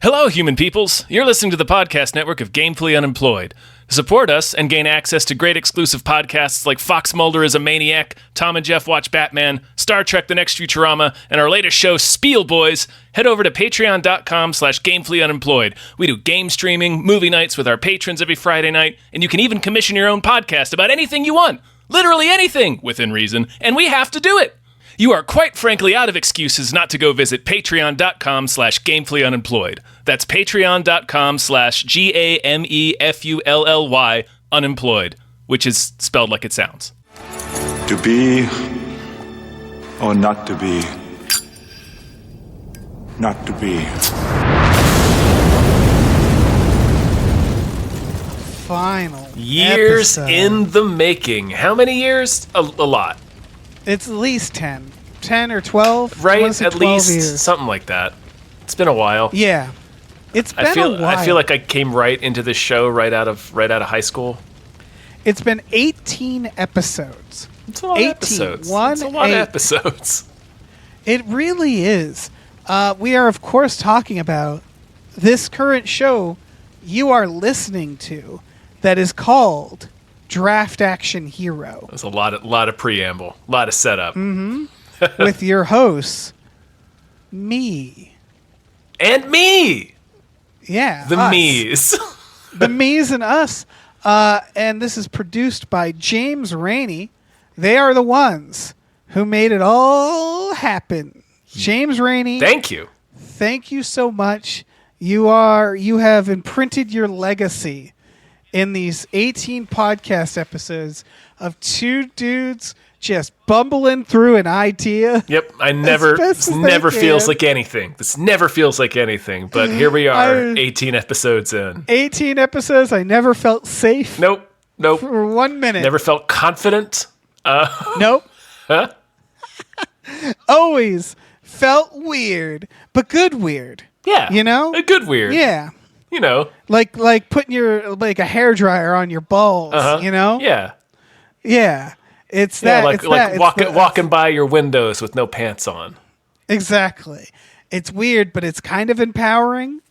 Hello, human peoples. You're listening to the podcast network of Gamefully Unemployed. To support us and gain access to great exclusive podcasts like Fox Mulder is a Maniac, Tom and Jeff Watch Batman, Star Trek The Next Futurama, and our latest show, Spiel Boys, head over to patreon.com/gamefullyunemployed. We do game streaming, movie nights with our patrons every Friday night, and you can even commission your own podcast about anything you want. Literally anything, within reason, and we have to do it. You are quite frankly out of excuses not to go visit patreon.com/gamefullyunemployed. That's patreon.com/GAMEFULLY unemployed, which is spelled like it sounds. To be or not to be? Not to be. Final Years episode. in the making. How many years? A lot. It's at least 10. 10 or 12. Right? I wanna say At 12 least years. something like that. It's been a while. Yeah. It's been a while. I feel like I came right into this show right out of high school. It's been 18 episodes. It's a lot of episodes. It's a lot of episodes. It really is. We are, of course, talking about this current show you are listening to that is called Draft Action Hero. There's a lot of preamble, a lot of setup. With your hosts, me. And me! Yeah. The us. me's. The me's and us. And this is produced by James Rainey. They are the ones who made it all happen. James Rainey. Thank you. Thank you so much. You have imprinted your legacy in these 18 podcast episodes of two dudes just bumbling through an idea. Yep, This never feels like anything. This never feels like anything, but here we are, 18 episodes in. 18 episodes, I never felt safe. Nope. For 1 minute. Never felt confident. Nope. Huh? Always felt weird, but good weird. Yeah. You know? A good weird. Yeah. You know. Like putting your a hairdryer on your balls, you know? Yeah. Yeah. It's Yeah, that. walking by your windows with no pants on. Exactly. It's weird, but it's kind of empowering,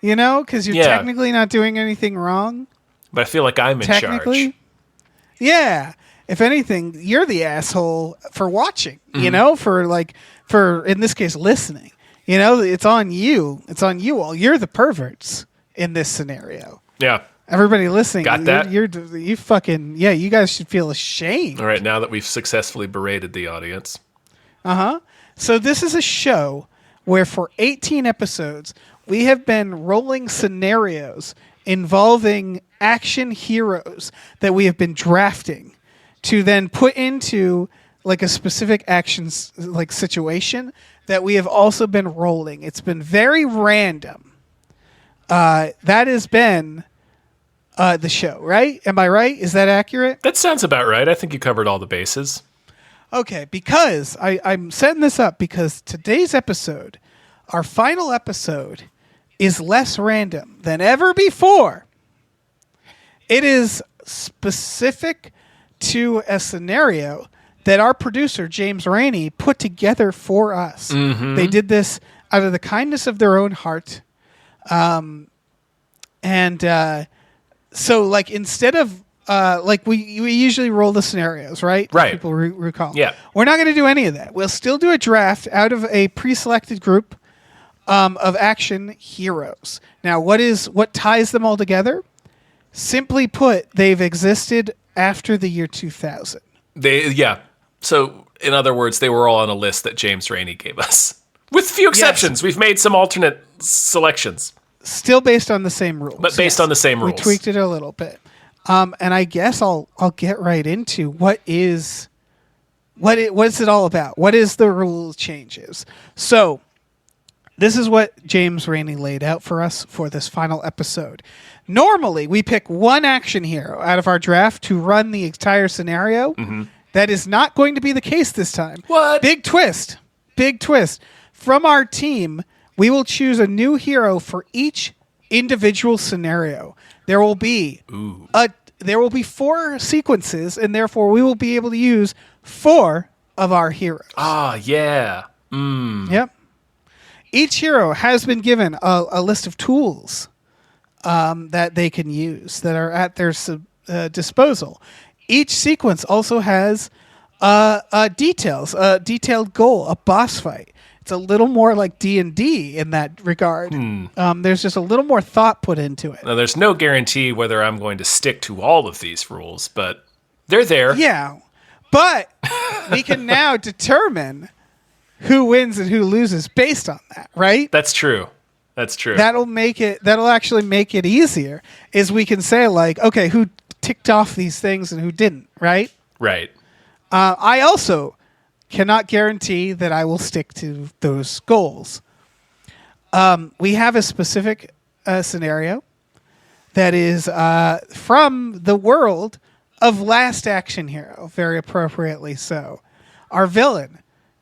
you know, because you're technically not doing anything wrong. But I feel like I'm in charge. Yeah. If anything, you're the asshole for watching, you know, for in this case, listening. You know, it's on you. It's on you all. You're the perverts in this scenario. Yeah. Everybody listening, Got that? You fucking, yeah, you guys should feel ashamed. All right, now that we've successfully berated the audience. So this is a show where for 18 episodes, we have been rolling scenarios involving action heroes that we have been drafting to then put into like a specific action like situation that we have also been rolling. It's been very random. That has been the show, right? Am I right? Is that accurate? That sounds about right. I think you covered all the bases. Okay, because I'm setting this up because today's episode, our final episode, is less random than ever before. It is specific to a scenario that our producer, James Rainey, put together for us. They did this out of the kindness of their own heart. So, like, instead of, we usually roll the scenarios, right? Right. People recall. Yeah. We're not going to do any of that. We'll still do a draft out of a pre-selected group of action heroes. Now, what ties them all together? Simply put, they've existed after the year 2000. So, in other words, they were all on a list that James Rainey gave us. With few exceptions. Yes. We've made some alternate selections. Still based on the same rules. But based on the same rules. We tweaked it a little bit. And I guess I'll get right into what is it all about? What is the rule changes? So, this is what James Rainey laid out for us for this final episode. Normally, we pick one action hero out of our draft to run the entire scenario. That is not going to be the case this time. What? Big twist. From our team, we will choose a new hero for each individual scenario. There will be 4 sequences, and therefore we will be able to use 4 of our heroes. Ah, yeah. Yep. Each hero has been given a list of tools that they can use that are at their disposal. Each sequence also has details, a detailed goal, a boss fight. It's a little more like D&D in that regard. There's just a little more thought put into it. Now, there's no guarantee whether I'm going to stick to all of these rules, but they're there. Yeah, but we can now determine who wins and who loses based on that, right? That's true. That'll actually make it easier, is we can say, like, okay, who ticked off these things and who didn't, right? Right. I also cannot guarantee that I will stick to those goals. We have a specific scenario that is from the world of Last Action Hero, very appropriately so. Our villain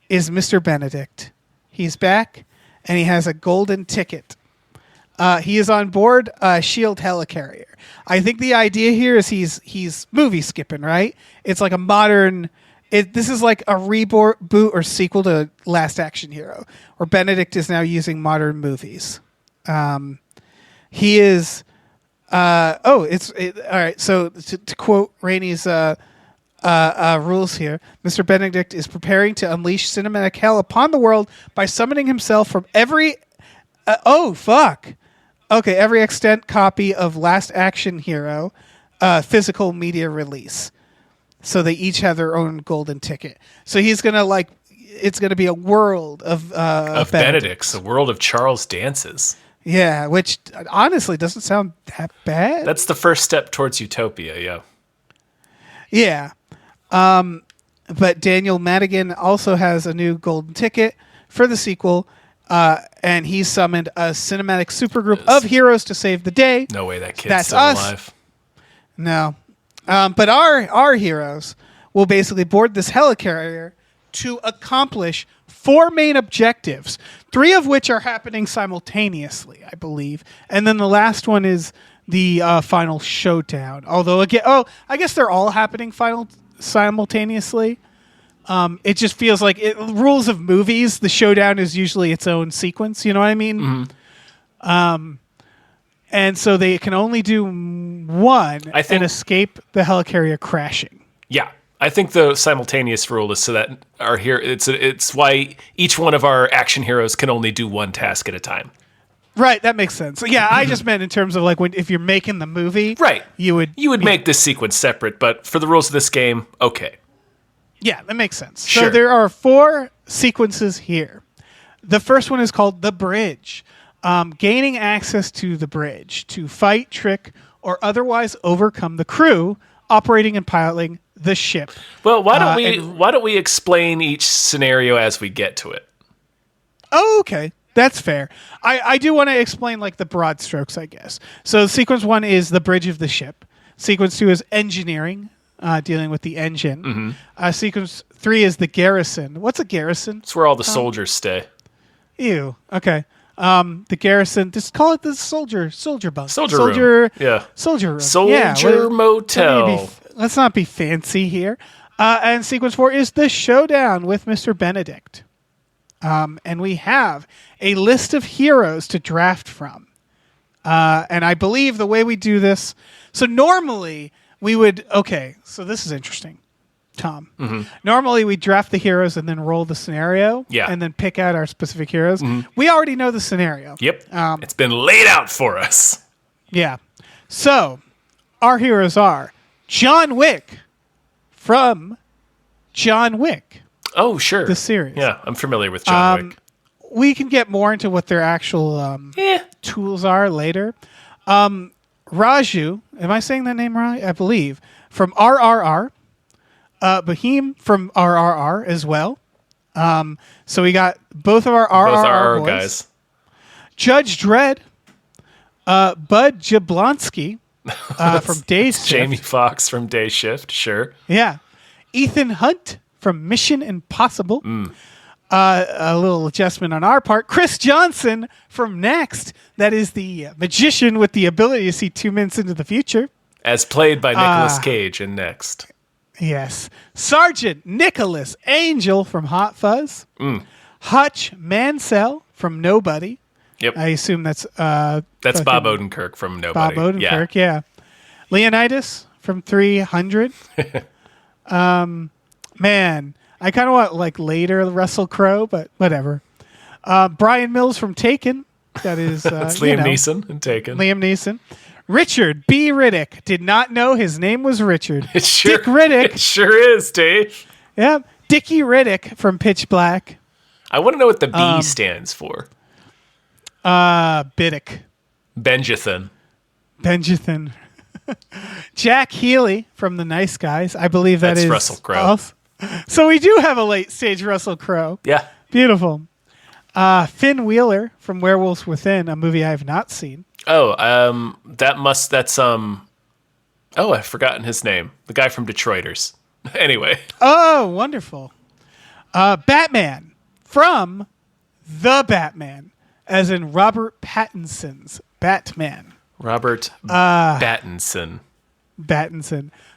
is Mr. Benedict. He's back, and he has a golden ticket. He is on board a shield helicarrier. I think the idea here is he's movie skipping, right? It's like a modern... This is like a reboot or sequel to Last Action Hero, where Benedict is now using modern movies. He is... all right, so to quote Rainey's rules here, Mr. Benedict is preparing to unleash cinematic hell upon the world by summoning himself from every... every extant copy of Last Action Hero physical media release. So they each have their own golden ticket. So he's going to it's going to be a world of Benedict's, a world of Charles Dances. Yeah, which honestly doesn't sound that bad. That's the first step towards utopia, yeah. Yeah. But Daniel Madigan also has a new golden ticket for the sequel, and he summoned a cinematic supergroup of heroes to save the day. No way that kid's That's still us. alive. No. But our heroes will basically board this helicarrier to accomplish 4 main objectives, 3 of which are happening simultaneously, I believe. And then the last one is the final showdown. Although, again, I guess they're all happening simultaneously. It just feels like rules of movies, the showdown is usually its own sequence, you know what I mean? Mm-hmm. And so they can only do one and escape the helicarrier crashing. Yeah. I think the simultaneous rule is so that our hero, it's why each one of our action heroes can only do one task at a time. Right, that makes sense. So, yeah, I just meant in terms of like if you're making the movie, right? You would make this sequence separate, but for the rules of this game, okay. Yeah, that makes sense. Sure. So there are 4 sequences here. The first one is called The Bridge. Gaining access to the bridge to fight, trick, or otherwise overcome the crew operating and piloting the ship. Well, why don't we explain each scenario as we get to it? Oh, okay. That's fair. I do want to explain like the broad strokes, I guess. So sequence 1 is the bridge of the ship. Sequence 2 is engineering, dealing with the engine. Mm-hmm. Sequence 3 is the garrison. What's a garrison? It's where all the soldiers stay. Ew. Okay. The garrison. Just call it the soldier bunk. Soldier room. Yeah. Soldier room. Soldier motel. Let's not be fancy here. And sequence 4 is the showdown with Mr. Benedict. And we have a list of heroes to draft from. And I believe the way we do this... So normally we would... Okay, so this is interesting, Tom. Mm-hmm. Normally we draft the heroes and then roll the scenario. Yeah. And then pick out our specific heroes. Mm-hmm. We already know the scenario. Yep. It's been laid out for us. Yeah. So our heroes are John Wick from John Wick. Oh, sure. The series. Yeah, I'm familiar with John Wick. We can get more into what their actual tools are later. Raju, am I saying that name right? I believe. From RRR. Bohem from RRR as well. So we got both of our RRR boys. Guys. Judge Dredd. Bud Jablonski from Day Shift. Jamie Foxx from Day Shift, sure. Yeah. Ethan Hunt from Mission Impossible. A little adjustment on our part. Chris Johnson from Next. That is the magician with the ability to see 2 minutes into the future. As played by Nicolas Cage in Next. Yes. Sergeant Nicholas Angel from Hot Fuzz. Hutch Mansell from Nobody. Yep. I assume that's That's fucking Bob Odenkirk from Nobody. Bob Odenkirk. Yeah. Leonidas from 300. Man, I kind of want like later Russell Crowe, but whatever. Brian Mills from Taken. That is It's Liam Neeson and Taken. Liam Neeson. Richard B. Riddick. Did not know his name was Richard. It sure, Dick Riddick. It sure is, Dave. Yep. Dickie Riddick from Pitch Black. I want to know what the B stands for. Biddick. Benjathan. Jack Healy from The Nice Guys. I believe that's Russell Crowe. So we do have a late stage Russell Crowe. Yeah. Beautiful. Finn Wheeler from Werewolves Within, a movie I have not seen. Oh, I've forgotten his name. The guy from Detroiters. Anyway. Oh, wonderful. Batman from The Batman, as in Robert Pattinson's Batman. Robert Pattinson.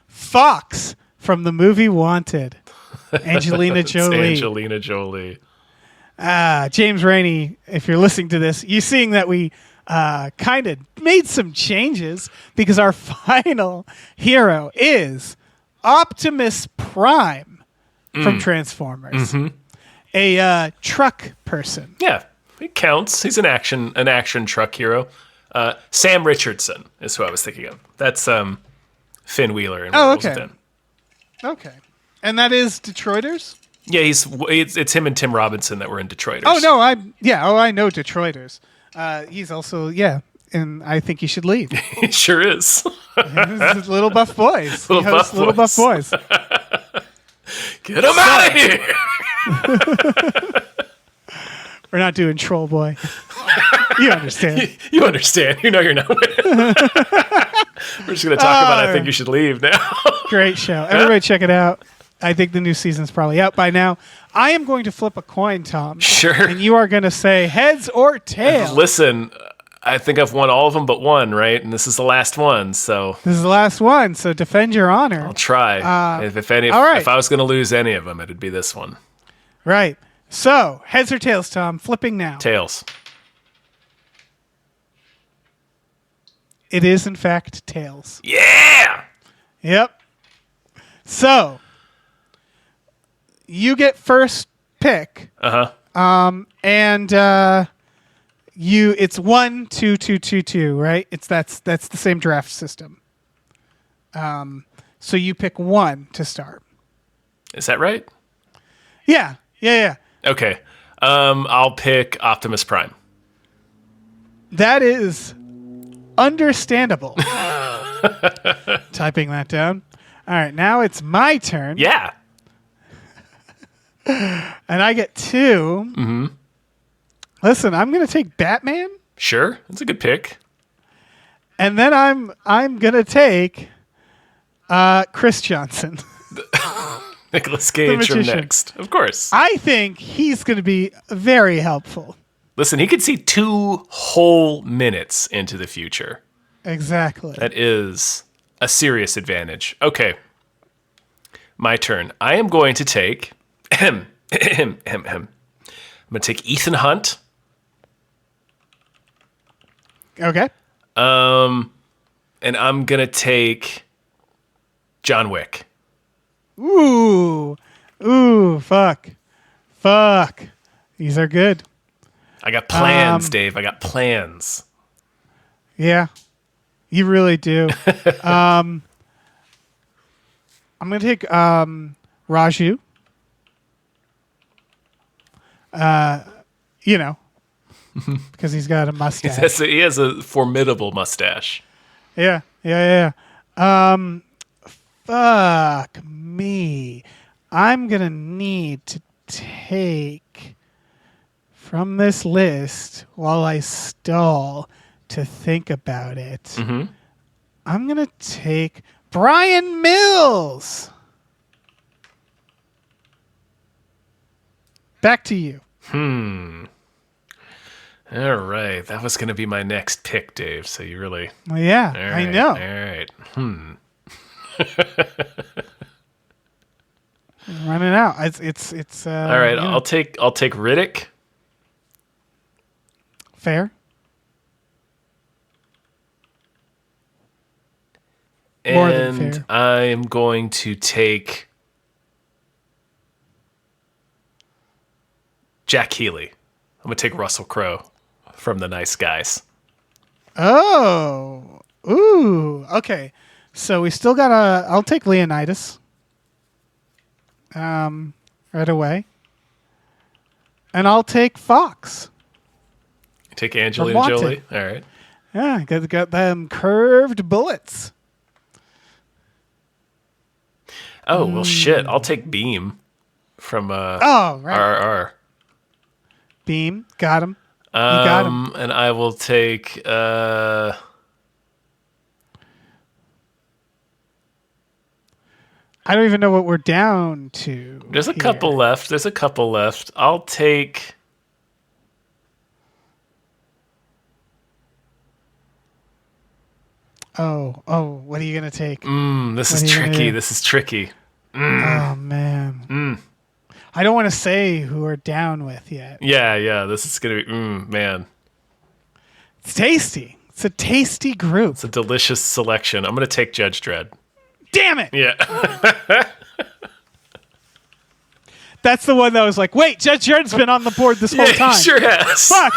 Fox from the movie Wanted. Angelina Jolie. Angelina Jolie. James Rainey, if you're listening to this, you're seeing that we kind of made some changes because our final hero is Optimus Prime from Transformers. Mm-hmm. A truck person. Yeah, it counts. He's an action truck hero. Sam Richardson is who I was thinking of. That's Finn Wheeler. Oh, okay. Okay. And that is Detroiters? Yeah, it's him and Tim Robinson that were in Detroiters. Oh, no, I know Detroiters. He's also, and I think he should leave. He sure is. Little Buff Boys. Little Buff Boys. Get him out of here! We're not doing Troll Boy. You understand. You understand. You know you're not winning. We're just going to talk about I think you should leave now. Great show. Everybody check it out. I think the new season's probably out by now. I am going to flip a coin, Tom. Sure. And you are going to say heads or tails. Listen, I think I've won all of them but one, right? And this is the last one, so... This is the last one, so defend your honor. I'll try. If I was going to lose any of them, it'd be this one. Right. So, heads or tails, Tom? Flipping now. Tails. It is, in fact, tails. Yeah! Yep. So, you get first pick. Uh-huh. And it's 1, 2, 2, 2, 2, right? That's the same draft system. So you pick 1 to start. Is that right? Yeah. Okay. I'll pick Optimus Prime. That is understandable. Typing that down. All right, now it's my turn. Yeah. And I get 2. Mm-hmm. Listen, I'm going to take Batman. Sure. That's a good pick. And then I'm going to take Chris Johnson. Nicolas Cage from Next. Of course. I think he's going to be very helpful. Listen, he could see 2 whole minutes into the future. Exactly. That is a serious advantage. Okay. My turn. I am going to take... I'm going to take Ethan Hunt. Okay. And I'm going to take John Wick. Ooh, fuck. These are good. I got plans, Dave. I got plans. Yeah, you really do. I'm going to take Raju. Because he's got a mustache. He has a formidable mustache. Yeah. Fuck me. I'm going to need to take from this list while I stall to think about it. Mm-hmm. I'm going to take Brian Mills. Back to you. All right. That was going to be my next pick, Dave. So you really... Well, yeah, right, I know. All right. Running out. It's All right, I'll take Riddick. fair. More than And fair. I am going to take Jack Healy. I'm going to take Russell Crowe from The Nice Guys. Oh. Ooh. Okay. So we still got I'll take Leonidas. Right away. And I'll take Fox. You take Angelina Wanted. Jolie. All right. Yeah, got them curved bullets. Oh, well, shit. I'll take Beam from Oh, right. RRR. Beam. Got him. You got him. And I will take I don't even know what we're down to. there's a here. couple left. I'll take Oh, what are you going to take? this is What are you gonna tricky. do? This is tricky. Oh, man. I don't want to say who we're down with yet. Yeah, this is going to be man. It's tasty. It's a tasty group. It's a delicious selection. I'm going to take Judge Dredd. Damn it. Yeah. That's the one that was like, wait, Judge Dredd's been on the board this whole Yeah, time. he sure has. Fuck.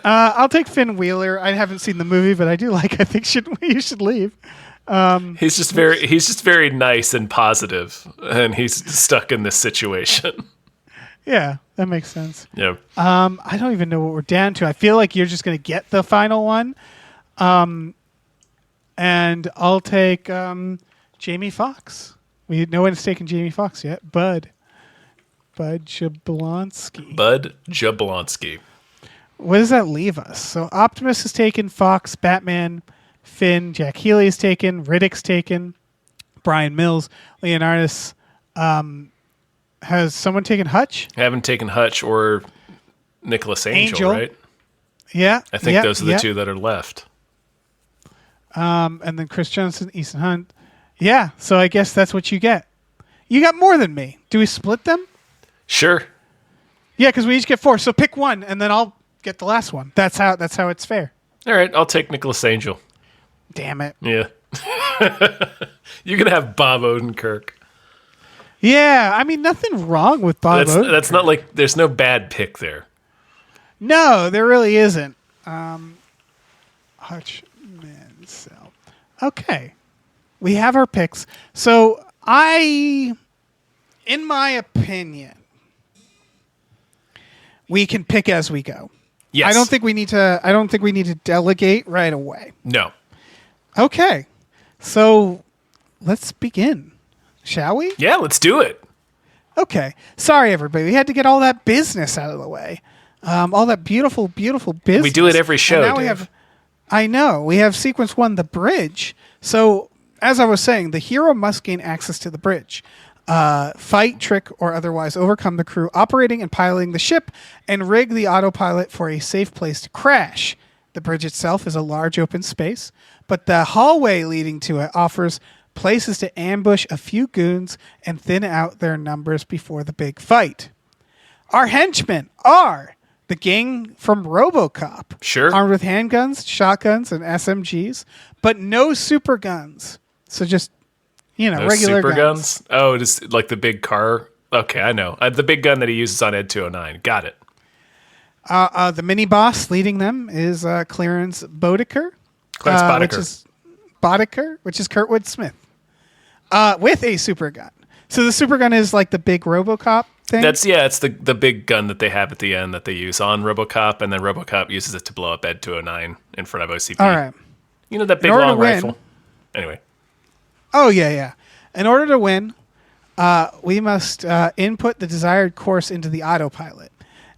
I'll take Finn Wheeler. I haven't seen the movie, but I do like. I think you should leave. He's just very nice and positive, and he's stuck in this situation. Yeah, that makes sense. Yeah. I don't even know what we're down to. I feel like you're just going to get the final one. And I'll take Jamie Foxx. No one's taken Jamie Foxx yet. Bud Jablonski. Bud Jablonski. What does that leave us? So Optimus has taken Fox, Batman, Finn, Jack Healy is taken, Riddick's taken, Brian Mills, Leonardus. Has someone taken Hutch? I haven't taken Hutch or Nicholas Angel, right? Yeah. I think those are the two that are left. And then Chris Johnson, Ethan Hunt. Yeah, so I guess that's what you get. You got more than me. Do we split them? Sure. Yeah, because we each get 4. So pick one, and then I'll get the last one. That's how it's fair. All right, I'll take Nicholas Angel. Damn it. Yeah. You can have Bob Odenkirk. Yeah, I mean, nothing wrong with Bob Odenkirk. That's not like there's no bad pick there. No, there really isn't. Hutch Mansell. Okay. We have our picks. So in my opinion, we can pick as we go. Yes. I don't think we need to delegate right away. No. Okay. So let's begin. Shall we? Yeah, let's do it. Okay. Sorry, everybody. We had to get all that business out of the way. All that beautiful, beautiful business. We do it every show, And now Dave. I know. We have sequence 1, the bridge. So, as I was saying, the hero must gain access to the bridge. Fight, trick, or otherwise overcome the crew operating and piloting the ship and rig the autopilot for a safe place to crash. The bridge itself is a large open space, but the hallway leading to it offers places to ambush a few goons and thin out their numbers before the big fight. Our henchmen are the gang from RoboCop. Sure. Armed with handguns, shotguns, and SMGs, but no super guns. So just, No regular super guns. guns. Oh, it is like the big car. Okay, I know. The big gun that he uses on Ed 209. Got it. The mini boss leading them is Clarence Boddicker. Clarence Boddicker. Which is Kurtwood Smith. With a super gun. So the super gun is like the big RoboCop thing? It's the big gun that they have at the end that they use on RoboCop, and then RoboCop uses it to blow up Ed 209 in front of OCP. All right. You know that big order to long win- rifle? Anyway. Oh, yeah. In order to win, we must input the desired course into the autopilot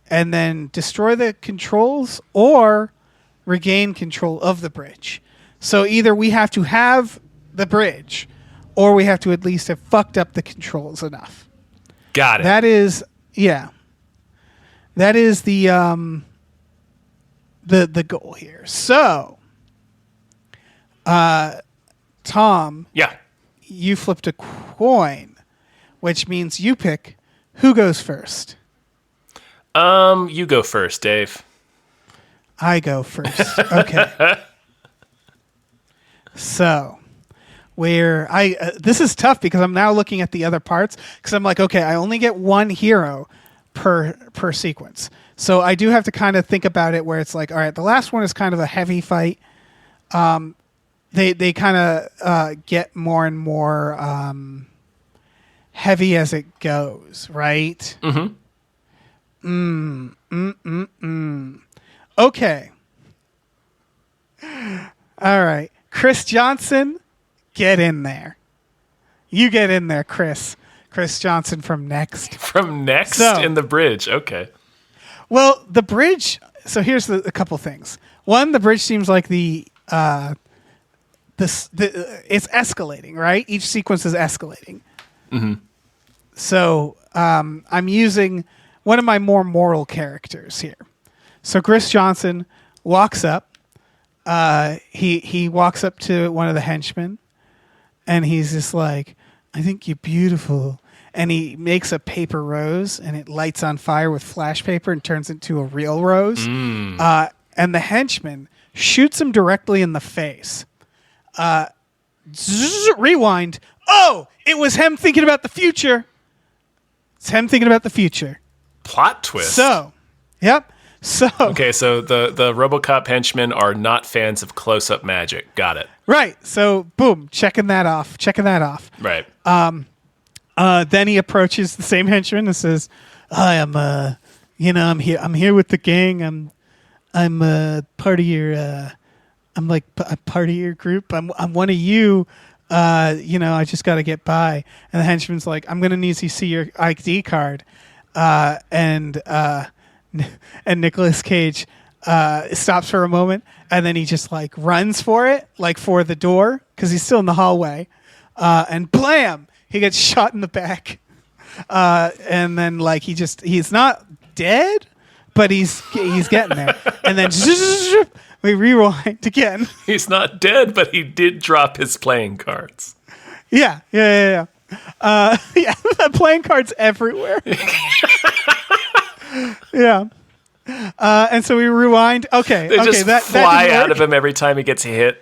and then destroy the controls or regain control of the bridge. So either we have to have the bridge or we have to at least have fucked up the controls enough. Got it. That is the goal here. So, Tom, Yeah. you flipped a coin. which means you pick who goes first. You go first, Dave. I go first. Okay. So, this is tough because I'm now looking at the other parts because I'm like, okay, I only get one hero per sequence. So I do have to kind of think about it where it's like, all right, the last one is kind of a heavy fight. They kind of get more and more heavy as it goes, right? Mm-hmm. Okay. All right. Chris Johnson, get in there. You get in there, Chris. Chris Johnson from Next. From Next in the bridge. Okay. Well, the bridge. So here's a couple things. One, the bridge seems like it's escalating, right? Each sequence is escalating. Mm-hmm. So I'm using one of my more moral characters here. So Chris Johnson walks up. He walks up to one of the henchmen, and he's just like, "I think you're beautiful." And he makes a paper rose, and it lights on fire with flash paper and turns into a real rose. And the henchman shoots him directly in the face. Rewind. Oh, it was him thinking about the future. It's him thinking about the future. Plot twist. So, yep. So okay, so the RoboCop henchmen are not fans of close-up magic. Got it. Right. So boom, checking that off. Right. Then he approaches the same henchman and says, "Hi, I'm here with the gang. I'm part of your I'm like a part of your group. I'm one of you. I just got to get by." And the henchman's like, "I'm going to need to see your ID card." And Nicolas Cage stops for a moment, and then he just like runs for it, like for the door, because he's still in the hallway. And blam, he gets shot in the back. And then like he's not dead, but he's getting there. And then we rewind again. He's not dead, but he did drop his playing cards. Yeah. Playing cards everywhere. Yeah. And so we rewind. Okay. They just that fly out of him every time he gets hit.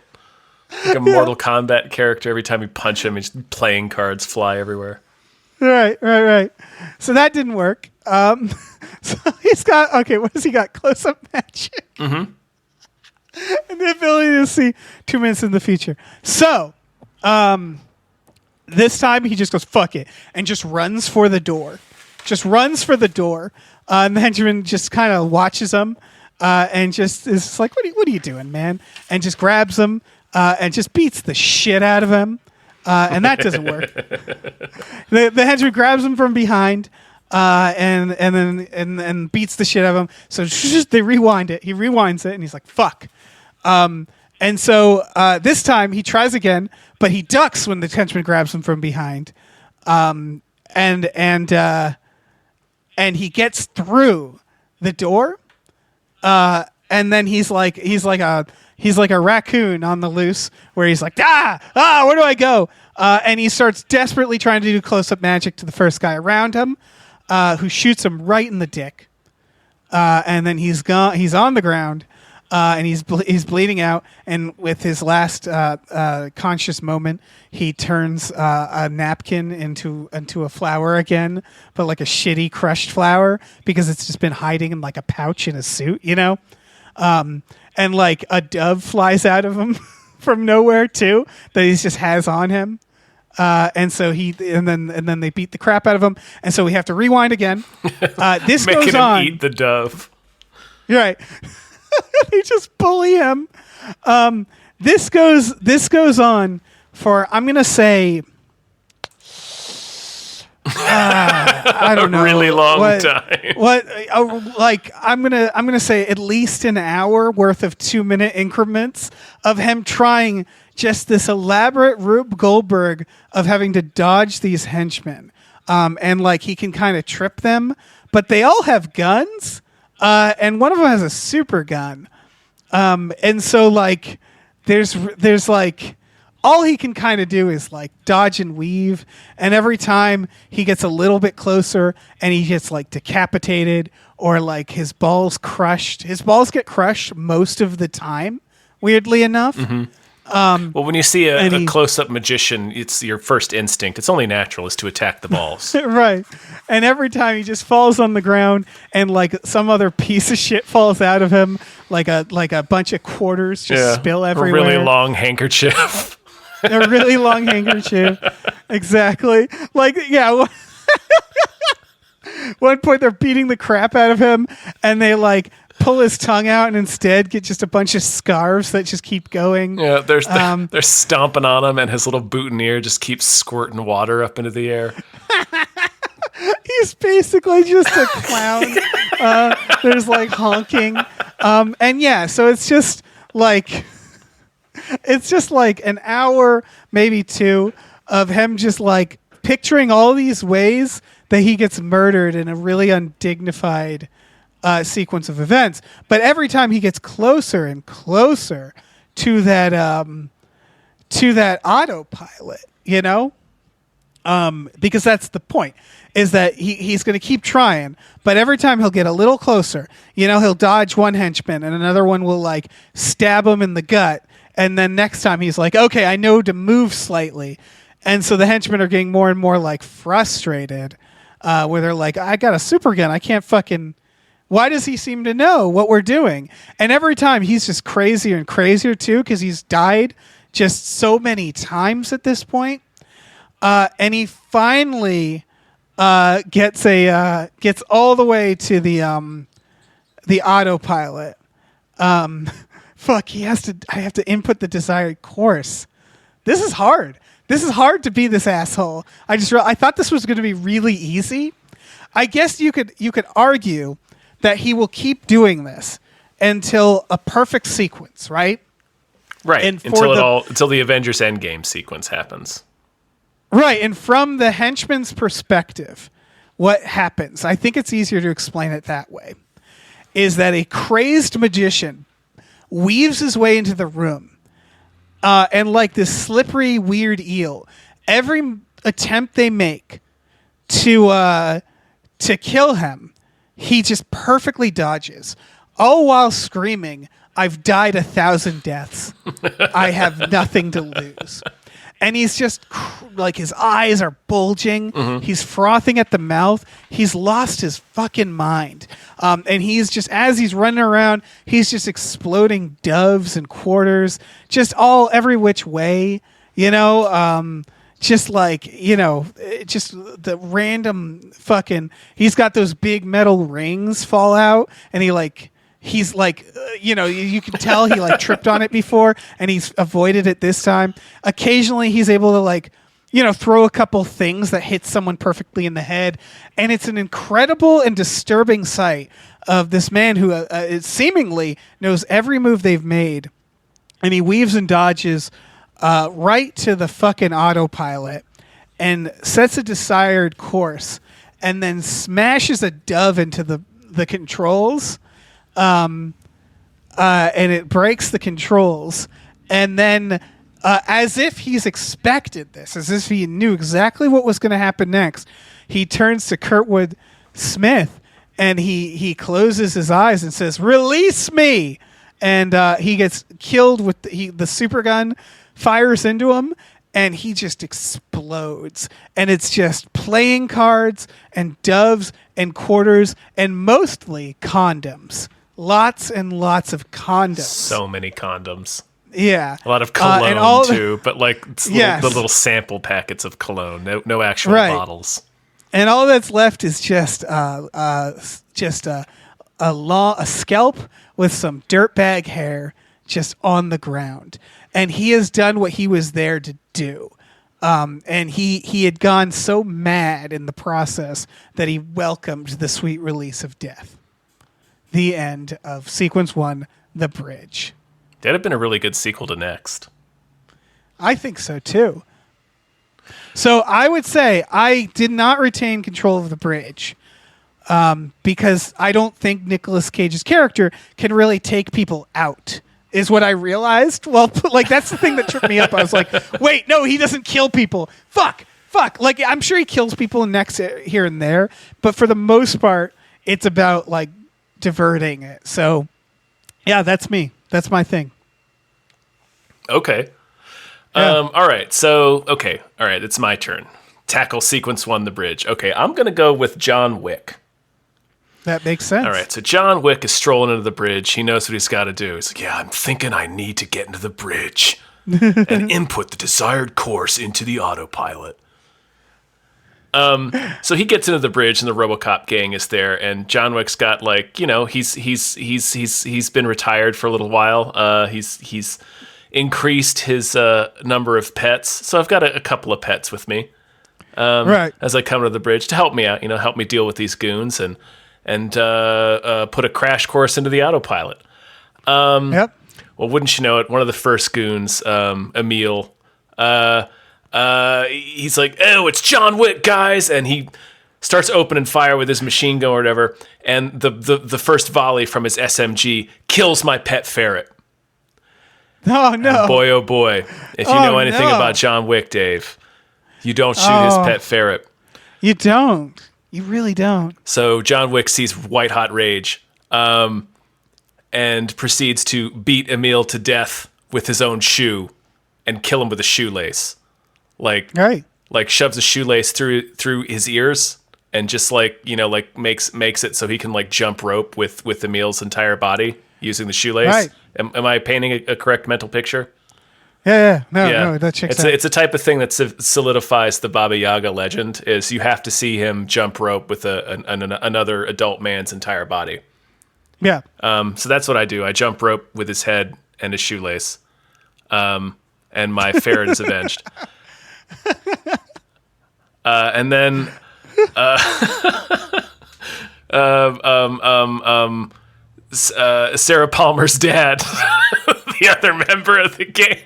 Like a Mortal Kombat character. Every time you punch him, his playing cards fly everywhere. Right. So that didn't work. So he's got, what has he got? Close-up magic. Mm-hmm. And the ability to see 2 minutes in the future. So, this time he just goes, fuck it, and just runs for the door. And the henchman just kind of watches him and just is like, what are you doing, man? And just grabs him and just beats the shit out of him. And that doesn't work. The henchman grabs him from behind and then beats the shit out of him. So they rewind it. He rewinds it, and he's like, fuck. And so this time he tries again, but he ducks when the henchman grabs him from behind. And he gets through the door, and then he's like a raccoon on the loose, where he's like, where do I go? And he starts desperately trying to do close-up magic to the first guy around him, who shoots him right in the dick. And then he's on the ground, and he's bleeding out. And with his last conscious moment, he turns a napkin into a flower again, but like a shitty crushed flower, because it's just been hiding in like a pouch in his suit, and like a dove flies out of him from nowhere too, that he just has on him. And so then they beat the crap out of him, and so we have to rewind again. This Making goes him on. eat the dove. Right. They just bully him. This goes on for, I'm gonna say, I don't know, a really long time. I'm gonna say at least an hour worth of 2-minute increments of him trying just this elaborate Rube Goldberg of having to dodge these henchmen, and like he can kind of trip them, but they all have guns, and one of them has a super gun, and so like there's like all he can kind of do is like dodge and weave. And every time he gets a little bit closer and he gets like decapitated or like his balls crushed. His balls get crushed most of the time, weirdly enough. Well, when you see a close-up magician, it's your first instinct. It's only natural is to attack the balls. Right. And every time he just falls on the ground and like some other piece of shit falls out of him, like a bunch of quarters just spill everywhere. A really long handkerchief. A really long handkerchief. Exactly. Like, yeah. One point they're beating the crap out of him and they like pull his tongue out and instead get just a bunch of scarves that just keep going. Yeah, they're stomping on him and his little boutonniere just keeps squirting water up into the air. He's basically just a clown. There's like honking. And yeah, so it's just like an hour, maybe two, of him just like picturing all these ways that he gets murdered in a really undignified sequence of events. But every time he gets closer and closer to that autopilot, you know, because that's the point, is that he's going to keep trying, but every time he'll get a little closer. You know, he'll dodge one henchman and another one will like stab him in the gut. And then next time he's like, okay, I know to move slightly. And so the henchmen are getting more and more like frustrated, where they're like, I got a super gun. I can't fucking... Why does he seem to know what we're doing? And every time he's just crazier and crazier too, because he's died just so many times at this point. And he finally gets all the way to the autopilot. Fuck, I have to input the desired course. This is hard. This is hard to be this asshole. I thought this was going to be really easy. I guess you could argue that he will keep doing this until a perfect sequence, right? Right. And until the Avengers Endgame sequence happens. Right. And from the henchman's perspective, what happens, I think it's easier to explain it that way, is that a crazed magician weaves his way into the room, and like this slippery, weird eel, every attempt they make to kill him, he just perfectly dodges, all while screaming, I've died 1,000 deaths. I have nothing to lose. And he's just like, his eyes are bulging. Mm-hmm. He's frothing at the mouth. He's lost his fucking mind. And he's just, as he's running around, he's just exploding doves and quarters, just every which way, you know, just like, you know, just the random fucking, he's got those big metal rings fall out and he's like, you know, you can tell he like tripped on it before and he's avoided it this time. Occasionally he's able to like, you know, throw a couple things that hit someone perfectly in the head. And it's an incredible and disturbing sight of this man who seemingly knows every move they've made. And he weaves and dodges right to the fucking autopilot and sets a desired course and then smashes a dove into the controls. And it breaks the controls. And then, as if he's expected this, as if he knew exactly what was going to happen next, he turns to Kurtwood Smith and he closes his eyes and says, "Release me!" And he gets killed with the super gun fires into him and he just explodes. And it's just playing cards and doves and quarters and mostly condoms. Lots and lots of condoms. So many condoms. Yeah. A lot of cologne too, but like the little sample packets of cologne. No actual bottles. And all that's left is just a scalp with some dirtbag hair just on the ground. And he has done what he was there to do. And he had gone so mad in the process that he welcomed the sweet release of death. The end of Sequence 1, The Bridge. That'd have been a really good sequel to Next. I think so, too. So I would say I did not retain control of The Bridge because I don't think Nicolas Cage's character can really take people out is what I realized. Well, like that's the thing that tripped me up. I was like, wait, no, he doesn't kill people. Fuck. Like I'm sure he kills people in necks here and there, but for the most part, it's about like diverting it. So, yeah, that's me. That's my thing. Okay. Yeah. All right. So, okay. All right. It's my turn. Tackle sequence 1, the bridge. Okay. I'm going to go with John Wick. That makes sense. All right. So John Wick is strolling into the bridge. He knows what he's got to do. He's like, yeah, I'm thinking I need to get into the bridge and input the desired course into the autopilot. So he gets into the bridge, and the RoboCop gang is there, and John Wick's got like, you know, he's been retired for a little while. He's increased his number of pets, so I've got a couple of pets with me, Right. as I come to the bridge to help me out, help me deal with these goons and put a crash course into the autopilot. Yep. Well, wouldn't you know it? One of the first goons, Emil. He's like, oh, it's John Wick, guys, and he starts opening fire with his machine gun or whatever, and the first volley from his SMG kills my pet ferret. Oh no. And boy, oh boy, if you know anything about John Wick, Dave, you don't shoot his pet ferret. You don't. You really don't. So John Wick sees white hot rage, and proceeds to beat Emil to death with his own shoe and kill him with a shoelace. Like shoves a shoelace through his ears and just makes it so he can like jump rope with Emil's entire body using the shoelace. Right. Am I painting a correct mental picture? Yeah. No, that checks out. It's a type of thing that solidifies the Baba Yaga legend. Is you have to see him jump rope with another adult man's entire body. Yeah. So that's what I do. I jump rope with his head and his shoelace, and my ferret is avenged. And then, Sarah Palmer's dad, the other member of the gang,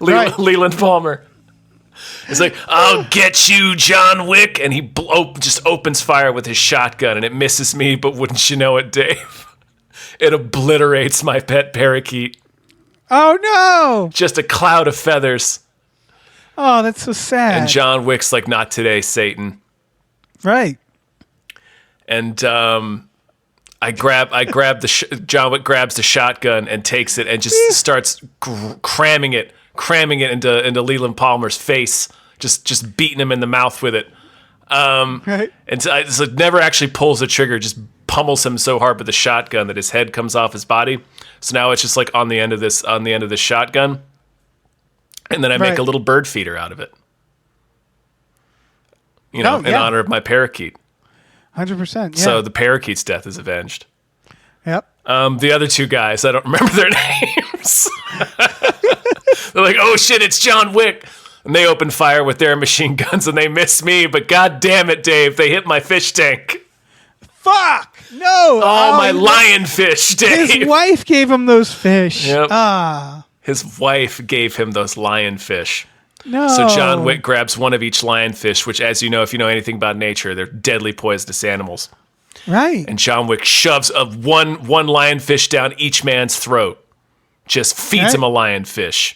Leland Palmer, is like, "I'll get you, John Wick," and he just opens fire with his shotgun, and it misses me. But wouldn't you know it, Dave? It obliterates my pet parakeet. Oh no! Just a cloud of feathers. Oh, that's so sad. And John Wick's like, "Not today, Satan." Right. And John Wick grabs the shotgun and takes it and just starts cramming it into Leland Palmer's face, just beating him in the mouth with it. Right. And so it never actually pulls the trigger, just pummels him so hard with the shotgun that his head comes off his body. So now it's just like on the end of this shotgun. And then I make a little bird feeder out of it. In honor of my parakeet. 100%. Yeah. So the parakeet's death is avenged. Yep. The other two guys, I don't remember their names. They're like, oh shit, it's John Wick. And they open fire with their machine guns and they miss me, but god damn it, Dave, they hit my fish tank. Fuck! No! Oh, my lionfish, Dave. His wife gave him those fish. Yep. Ah. His wife gave him those lionfish. No. So John Wick grabs one of each lionfish, which, as you know, if you know anything about nature, they're deadly poisonous animals. Right. And John Wick shoves one lionfish down each man's throat. Just feeds him a lionfish.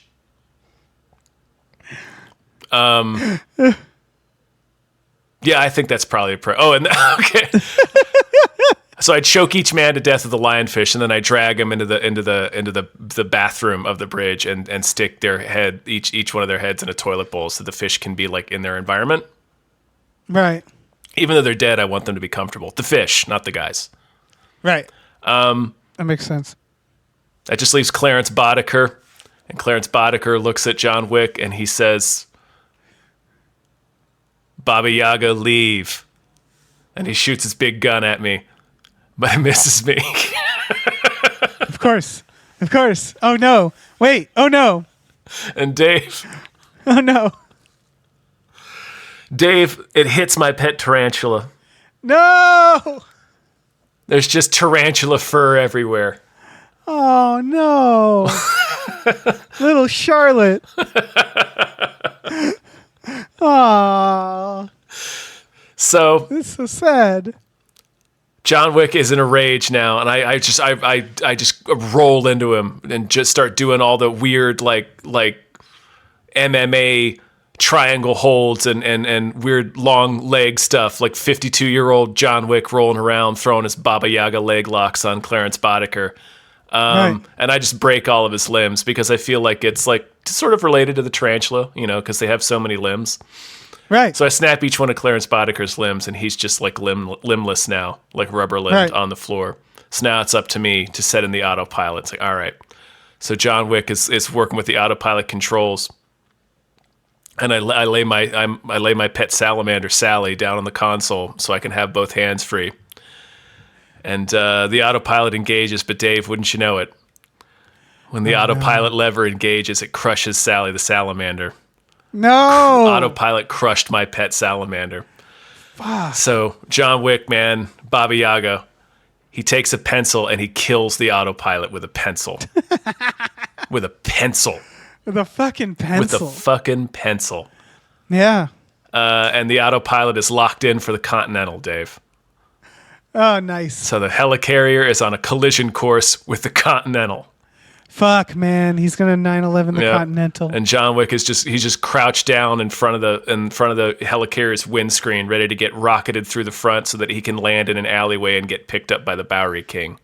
Yeah, I think that's probably okay. So I choke each man to death with a lionfish, and then I drag them into the bathroom of the bridge and stick their head, each one of their heads in a toilet bowl, so the fish can be like in their environment. Right. Even though they're dead, I want them to be comfortable. The fish, not the guys. Right. That makes sense. That just leaves Clarence Boddicker, and Clarence Boddicker looks at John Wick and he says, "Baba Yaga, leave." And he shoots his big gun at me. But it misses me. Of course. Oh, no. Wait. Oh, no. And Dave. Oh, no. Dave, it hits my pet tarantula. No. There's just tarantula fur everywhere. Oh, no. Little Charlotte. Aw. So. It's so sad. John Wick is in a rage now, and I just roll into him and just start doing all the weird like MMA triangle holds and weird long leg stuff, like 52-year-old John Wick rolling around throwing his Baba Yaga leg locks on Clarence Boddicker. Right. And I just break all of his limbs because I feel like it's like sort of related to the tarantula, because they have so many limbs. Right. So I snap each one of Clarence Boddicker's limbs, and he's just like limbless now, like rubber limbed on the floor. So now it's up to me to set in the autopilot. It's like, all right. So John Wick is working with the autopilot controls, and I lay my pet salamander Sally down on the console so I can have both hands free. And the autopilot engages, but Dave, wouldn't you know it? When the autopilot lever engages, it crushes Sally the salamander. No! Autopilot crushed my pet salamander. Fuck. So John Wick, man, Baba Yaga, he takes a pencil and he kills the autopilot with a pencil. With a pencil. With a fucking pencil. With a fucking pencil. Yeah. And the autopilot is locked in for the Continental, Dave. Oh, nice. So the helicarrier is on a collision course with the Continental. Fuck, man, he's gonna 9/11 the Continental. And John Wick is just crouched down in front of the helicarrier's windscreen, ready to get rocketed through the front so that he can land in an alleyway and get picked up by the Bowery King.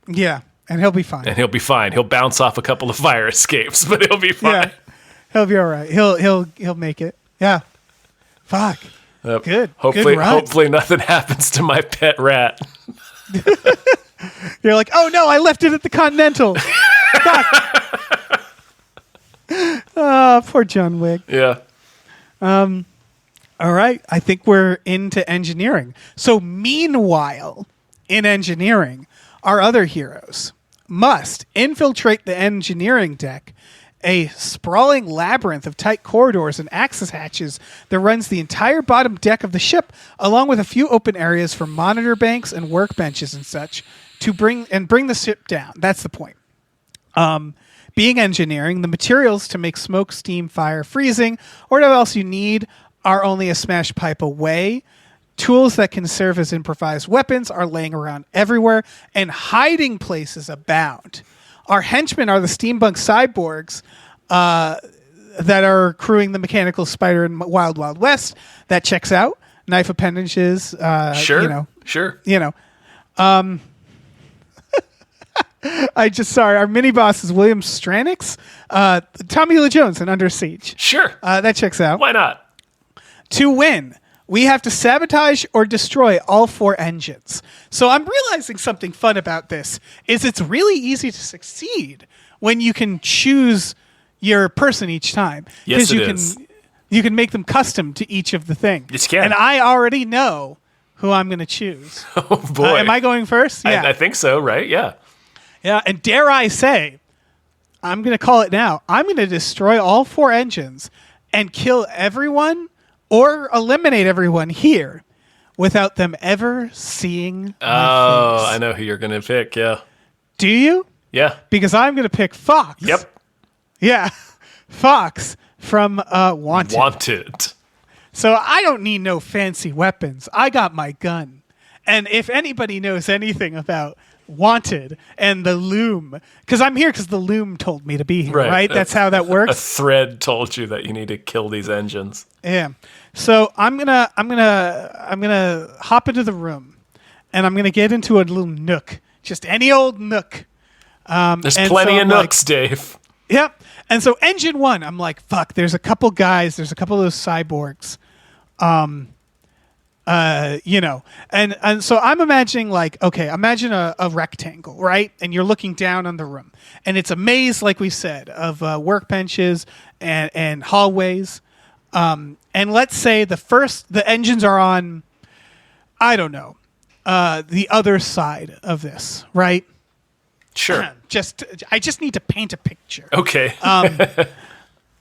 Yeah, and he'll be fine. And he'll be fine. He'll bounce off a couple of fire escapes, but he'll be fine. Yeah, he'll be all right. He'll make it. Yeah. Fuck. Good. Hopefully nothing happens to my pet rat. You're like, oh no, I left it at the Continental. Fuck. Oh, poor John Wick. Yeah. All right. I think we're into engineering. So meanwhile, in engineering, our other heroes must infiltrate the engineering deck, a sprawling labyrinth of tight corridors and access hatches that runs the entire bottom deck of the ship, along with a few open areas for monitor banks and workbenches and such, to bring the ship down. That's the point. Being engineering, the materials to make smoke, steam, fire, freezing, or whatever else you need are only a smash pipe away. Tools that can serve as improvised weapons are laying around everywhere, and hiding places abound. Our henchmen are the steampunk cyborgs that are crewing the mechanical spider in Wild Wild West. That checks out. Knife appendages. Sure. Our mini boss is William Stranix. Tommy Lee Jones in Under Siege. Sure. That checks out. Why not? To win, we have to sabotage or destroy all 4 engines. So I'm realizing something fun about this is it's really easy to succeed when you can choose your person each time. Yes, it is. You can make them custom to each of the things. Yes, you can. And I already know who I'm going to choose. Oh, boy. Am I going first? Yeah. I think so, right? Yeah. Yeah, and dare I say, I'm going to call it now. I'm going to destroy all 4 engines and kill everyone or eliminate everyone here without them ever seeing my face. I know who you're going to pick, yeah. Do you? Yeah. Because I'm going to pick Fox. Yep. Yeah, Fox from Wanted. Wanted. So I don't need no fancy weapons. I got my gun. And if anybody knows anything about Wanted and the Loom, because I'm here because the Loom told me to be here, right? That's how that works. A thread told you that you need to kill these engines. Yeah. So I'm gonna hop into the room, and I'm gonna get into a little nook, just any old nook. There's plenty of nooks, Dave. Yep. And so engine 1, I'm like, fuck. There's a couple guys. There's a couple of those cyborgs. And so I'm imagining imagine a rectangle, right? And you're looking down on the room, and it's a maze, like we said, of workbenches and hallways. And let's say the engines are on, I don't know, the other side of this, right? Sure. I just need to paint a picture. Okay. I'm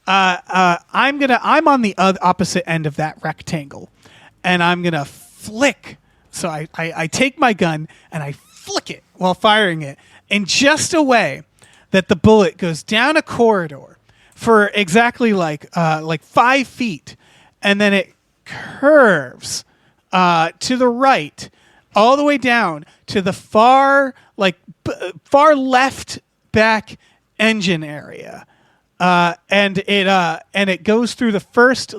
on the opposite end of that rectangle, and I'm gonna flick. So I take my gun and I flick it while firing it in just a way that the bullet goes down a corridor for exactly like 5 feet, and then it curves to the right all the way down to the far left back engine area. And it goes through the first.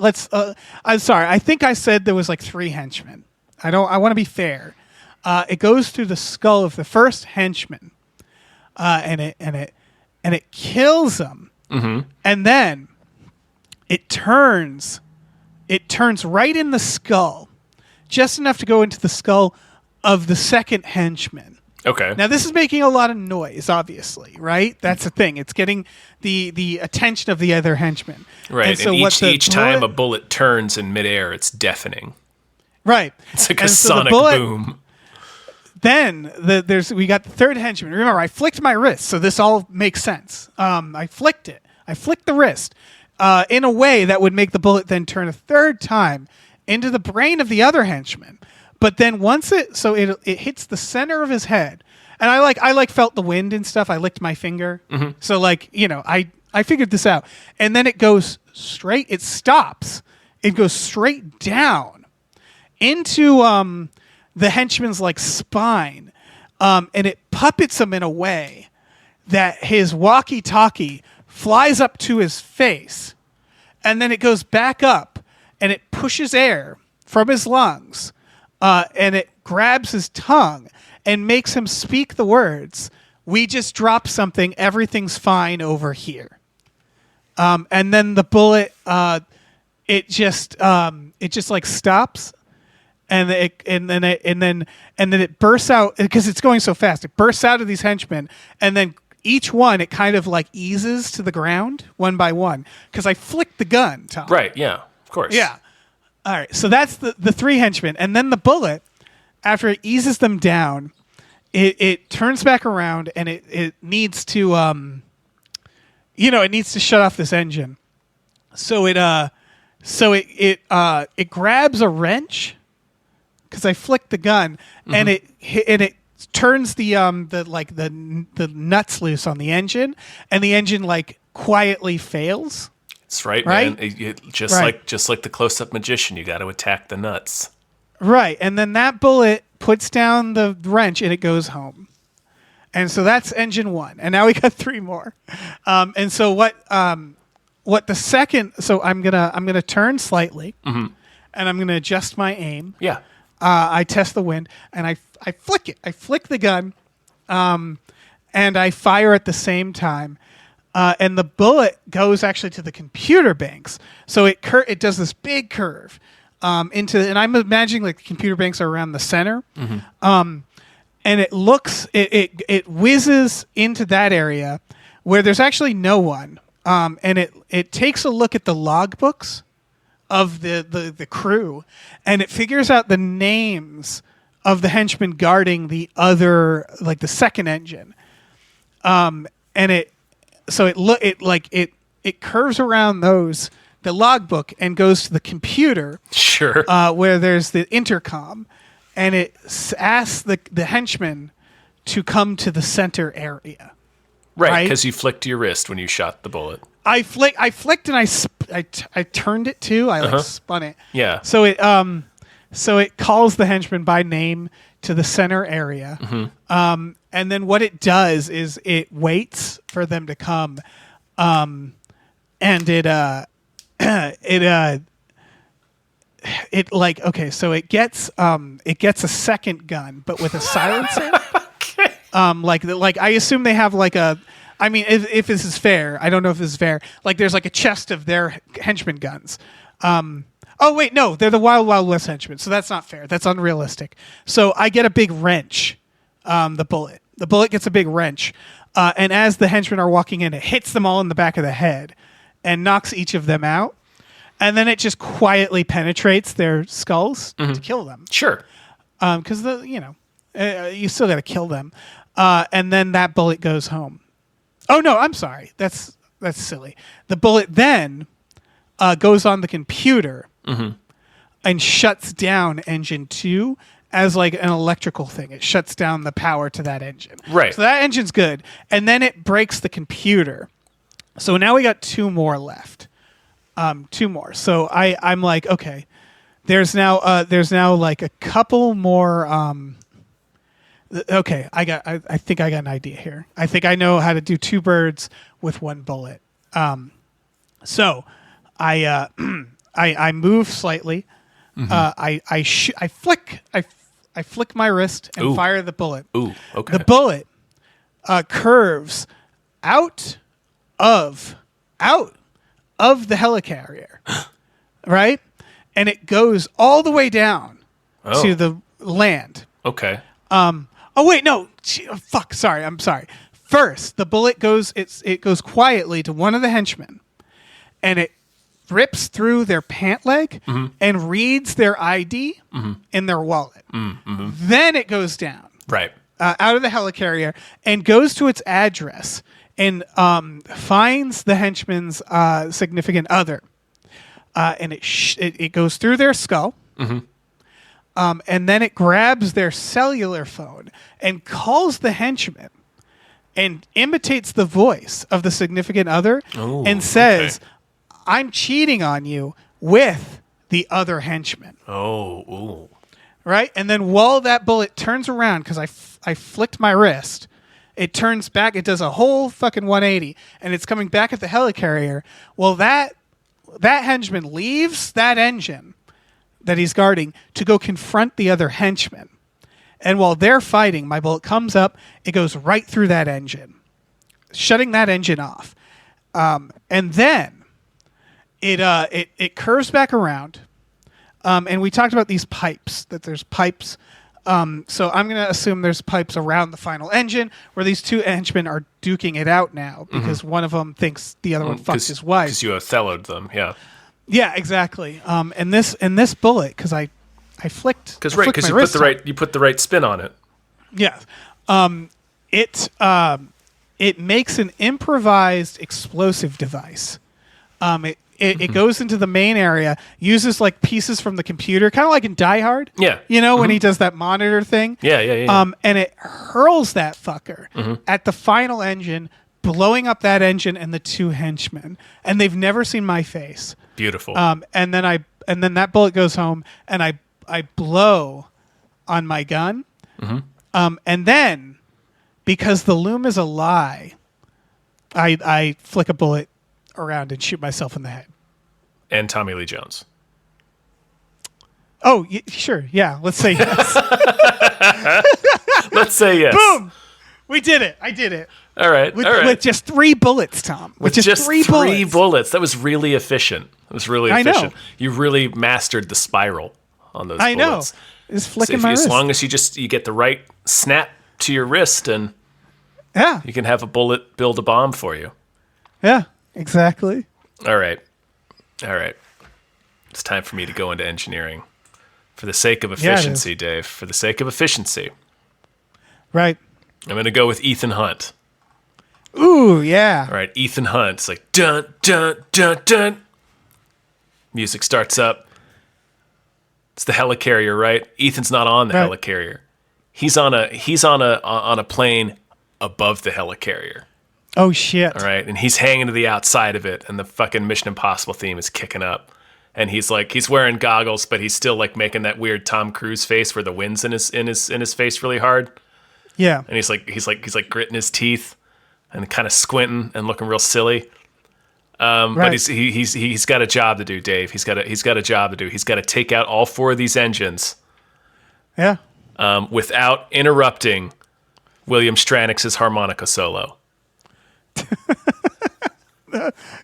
I'm sorry. I think I said there was like 3 henchmen. I want to be fair. It goes through the skull of the first henchman, and it kills him. Mm-hmm. And then it turns right in the skull, just enough to go into the skull of the second henchman. Okay. Now this is making a lot of noise, obviously, right? That's the thing. It's getting the attention of the other henchmen. Right. And so each time a bullet turns in midair, it's deafening. Right. It's like a sonic boom. Then we got the third henchman. Remember, I flicked my wrist, so this all makes sense. I flicked it. I flicked the wrist in a way that would make the bullet then turn a third time into the brain of the other henchman. But then once it hits the center of his head, and I felt the wind and stuff. I licked my finger, so I figured this out. And then it goes straight. It stops. It goes straight down into the henchman's spine, and it puppets him in a way that his walkie-talkie flies up to his face, and then it goes back up, and it pushes air from his lungs. And it grabs his tongue and makes him speak the words, "We just dropped something. Everything's fine over here." And then the bullet, it just stops, and then it bursts out because it's going so fast. It bursts out of these henchmen, and then each one it kind of eases to the ground one by one because I flicked the gun, Tom. Right. Yeah. Of course. Yeah. All right, so that's the 3 henchmen, and then the bullet, after it eases them down, it turns back around and it needs to it needs to shut off this engine. So it grabs a wrench because I flicked the gun, and it turns the nuts loose on the engine, and the engine quietly fails. That's right, man. Just like the close-up magician, you got to attack the nuts. Right, and then that bullet puts down the wrench and it goes home. And so that's engine 1, and now we got 3 more. And so what the second? So I'm gonna turn slightly, and I'm gonna adjust my aim. Yeah. I test the wind, and I flick it. I flick the gun, and I fire at the same time. And the bullet goes actually to the computer banks. So it does this big curve and I'm imagining the computer banks are around the center. And it whizzes into that area where there's actually no one. And it takes a look at the logbooks of the crew, and it figures out the names of the henchmen guarding the other, the second engine. And it curves around the logbook and goes to the computer. Sure. Where there's the intercom, and it asks the henchmen to come to the center area. Right, because you flicked your wrist when you shot the bullet. I flicked and I turned it too. I spun it. Yeah. So it calls the henchmen by name to the center area. And then what it does is it waits for them to come, and so it gets a second gun, but with a silencer. Okay. I assume they have if this is fair, I don't know if this is fair. There's a chest of their henchman guns. Oh, wait, no, they're the Wild Wild West henchmen, so that's not fair. That's unrealistic. So I get a big wrench, the bullet. The bullet gets a big wrench, and as the henchmen are walking in, it hits them all in the back of the head and knocks each of them out. And then it just quietly penetrates their skulls to kill them. Sure. Because, you still got to kill them. And then that bullet goes home. Oh, no, I'm sorry. That's silly. The bullet then goes on the computer and shuts down engine 2 as an electrical thing. It shuts down the power to that engine. Right. So that engine's good. And then it breaks the computer. So now we got 2 more left. 2 more. So I'm okay. There's now a couple more Okay, I think I got an idea here. I think I know how to do two birds with one bullet. So I I move slightly. I flick my wrist and Ooh. fire the bullet. Ooh, okay. The bullet curves out of the helicarrier, right? And it goes all the way down to the land. Okay. Oh wait, no. Fuck. Sorry. I'm sorry. First, the bullet goes. It goes quietly to one of the henchmen, and it rips through their pant leg and reads their ID in their wallet. Then it goes down Right. out of the helicarrier and goes to its address and finds the henchman's significant other, and it goes through their skull. And then it grabs their cellular phone and calls the henchman and imitates the voice of the significant other and says, I'm cheating on you with the other henchman. Oh, ooh. Right? And then while that bullet turns around, because I flicked my wrist, it turns back. It does a whole fucking 180, and it's coming back at the helicarrier. Well, that henchman leaves that engine that he's guarding to go confront the other henchmen. And while they're fighting, my bullet comes up. It goes right through that engine, shutting that engine off. And then it curves back around. And we talked about these pipes, that there's pipes. So I'm going to assume there's pipes around the final engine where these two henchmen are duking it out now because one of them thinks the other one fucked his wife. Because you Othello'd them, yeah. Yeah, exactly. And this bullet, because I flicked. Because you put the right spin on it. Yeah. It makes an improvised explosive device. It goes into the main area, uses like pieces from the computer, kind of like in Die Hard. Yeah. You know, when he does that monitor thing. Yeah. And it hurls that fucker at the final engine, blowing up that engine and the two henchmen. And they've never seen my face. Beautiful. And then that bullet goes home, and I blow on my gun. And then, because the loom is a lie, I flick a bullet around and shoot myself in the head. And Tommy Lee Jones. Oh, sure. Yeah. Let's say yes. Let's say yes. Boom. We did it. I did it. All right. With just 3 bullets, Tom. With just three bullets. That was really efficient. It was really efficient. I know. You really mastered the spiral on those bullets. I know. Just flicking my wrist. As long as you get the right snap to your wrist, and you can have a bullet build a bomb for you. Yeah, exactly. All right. It's time for me to go into engineering. For the sake of efficiency, Dave. For the sake of efficiency. Right. I'm going to go with Ethan Hunt. Ooh, yeah. All right, Ethan Hunt. It's like dun dun dun dun. Music starts up. It's the helicarrier, right? Ethan's not on the helicarrier. He's on a plane above the helicarrier. Oh shit. All right, and he's hanging to the outside of it, and the fucking Mission Impossible theme is kicking up. And he's wearing goggles, but he's still like making that weird Tom Cruise face where the wind's in his face really hard. Yeah. And he's like gritting his teeth and kind of squinting and looking real silly. But he's got a job to do, Dave. He's got a job to do. He's got to take out all 4 of these engines. Yeah. Without interrupting William Stranix's harmonica solo.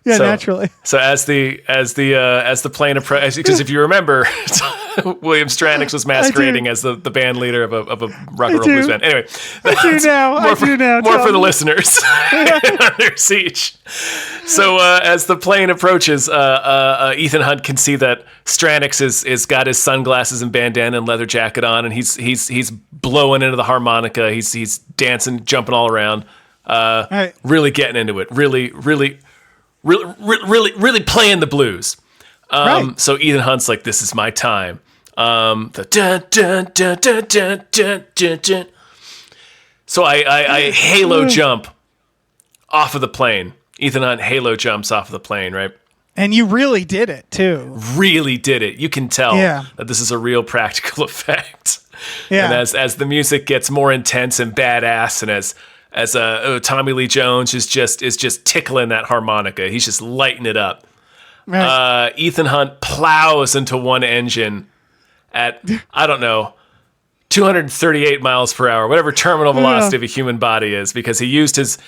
Yeah, naturally. So as the plane approaches, because if you remember, William Stranix was masquerading as the band leader of a rock and roll blues band. Anyway, I do now. More for the listeners under siege. So as the plane approaches, Ethan Hunt can see that Stranix is got his sunglasses and bandana and leather jacket on, and he's blowing into the harmonica. He's dancing, jumping all around, really getting into it. Really playing the blues. So Ethan Hunt's like, this is my time. The dun dun dun dun dun dun dun dun. So I halo jump off of the plane. Ethan Hunt halo jumps off of the plane, right? And you really did it too. Really did it. You can tell that this is a real practical effect. Yeah. And as the music gets more intense and badass, and as Tommy Lee Jones is just tickling that harmonica, he's just lighting it up. Right. Ethan Hunt plows into one engine at, I don't know, 238 miles per hour, whatever terminal velocity of a human body is, because he used his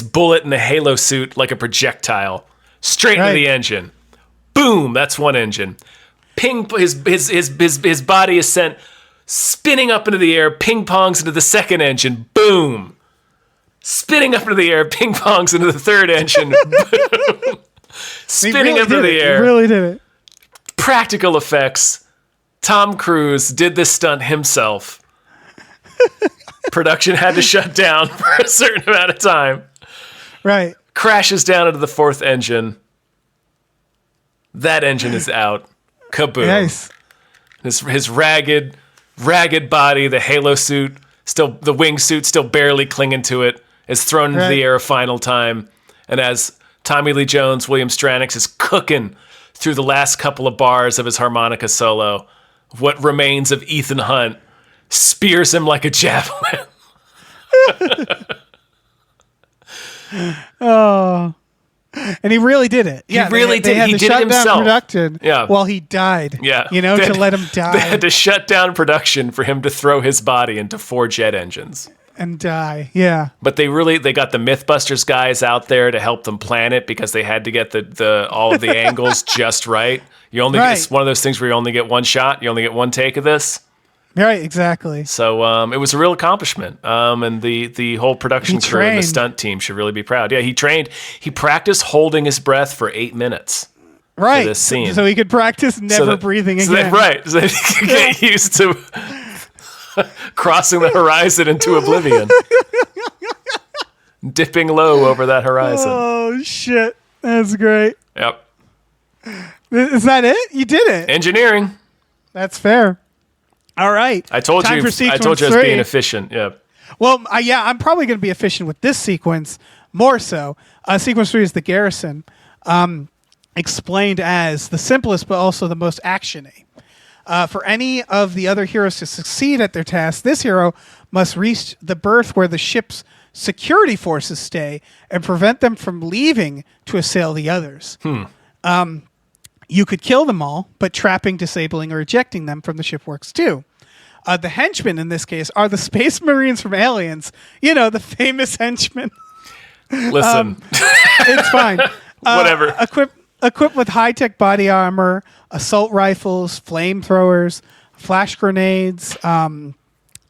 bullet in the halo suit like a projectile straight into the engine. Boom, that's one engine. Ping, his body is sent spinning up into the air, ping pongs into the second engine. Boom. Spinning up into the air, ping pongs into the third engine. Boom. Spinning up into the air. He really did it. Practical effects. Tom Cruise did this stunt himself. Production had to shut down for a certain amount of time. Right. Crashes down into the fourth engine. That engine is out. Kaboom. Nice. His ragged body, the halo suit, the wingsuit still barely clinging to it, is thrown into the air a final time. And as Tommy Lee Jones, William Stranix, is cooking through the last couple of bars of his harmonica solo, what remains of Ethan Hunt spears him like a javelin. Oh. And he really did it. Yeah, he really they did. had He to did shut it himself. down production while he died. Yeah. To let him die. They had to shut down production for him to throw his body into 4 jet engines. And die. Yeah. But they got the Mythbusters guys out there to help them plan it, because they had to get the all of the angles just right. It's one of those things where you only get one shot, you only get one take of this. Right, exactly. So it was a real accomplishment. And the whole production crew and the stunt team should really be proud. Yeah, he practiced holding his breath for 8 minutes. Right. For this scene. So he could practice never breathing again. So that he could get used to crossing the horizon into oblivion. Dipping low over that horizon. Oh, shit. That's great. Yep. Is that it? You did it. Engineering. That's fair. All right. I told you I was being efficient. Yeah. Well, I'm probably going to be efficient with this sequence more so. Sequence 3 is the garrison, explained as the simplest but also the most action-y. For any of the other heroes to succeed at their task, this hero must reach the berth where the ship's security forces stay and prevent them from leaving to assail the others. You could kill them all, but trapping, disabling, or ejecting them from the ship works too. The henchmen in this case are the Space Marines from Aliens. The famous henchmen. Listen. It's fine. Whatever. Equipped with high-tech body armor, assault rifles, flamethrowers, flash grenades,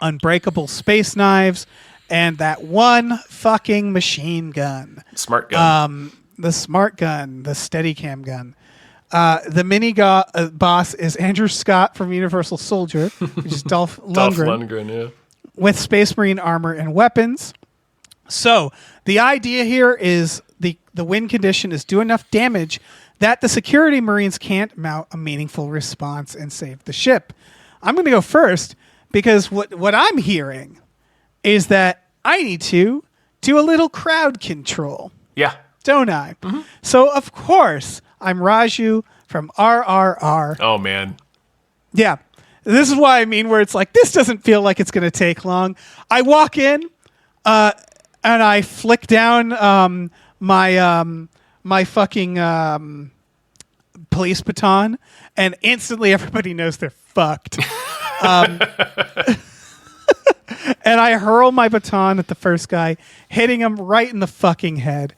unbreakable space knives, and that one fucking machine gun. Smart gun. The smart gun, the Steadicam gun. The mini boss is Andrew Scott from Universal Soldier, which is Dolph Lundgren. Dolph Lundgren, yeah. With Space Marine armor and weapons. So the idea here is the win condition is do enough damage that the security Marines can't mount a meaningful response and save the ship. I'm going to go first because what I'm hearing is that I need to do a little crowd control. Yeah. Don't I? Mm-hmm. So, of course, I'm Raju from RRR. Oh, man. Yeah. This is why I mean where it's like, this doesn't feel like it's going to take long. I walk in and I flick down my fucking police baton, and instantly everybody knows they're fucked. And I hurl my baton at the first guy, hitting him right in the fucking head.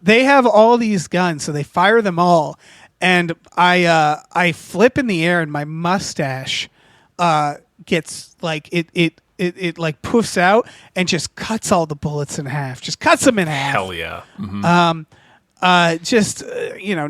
They have all these guns, so they fire them all, and I flip in the air, and my mustache gets like it like poofs out and just cuts all the bullets in half. Just cuts them in half. Hell yeah. Mm-hmm.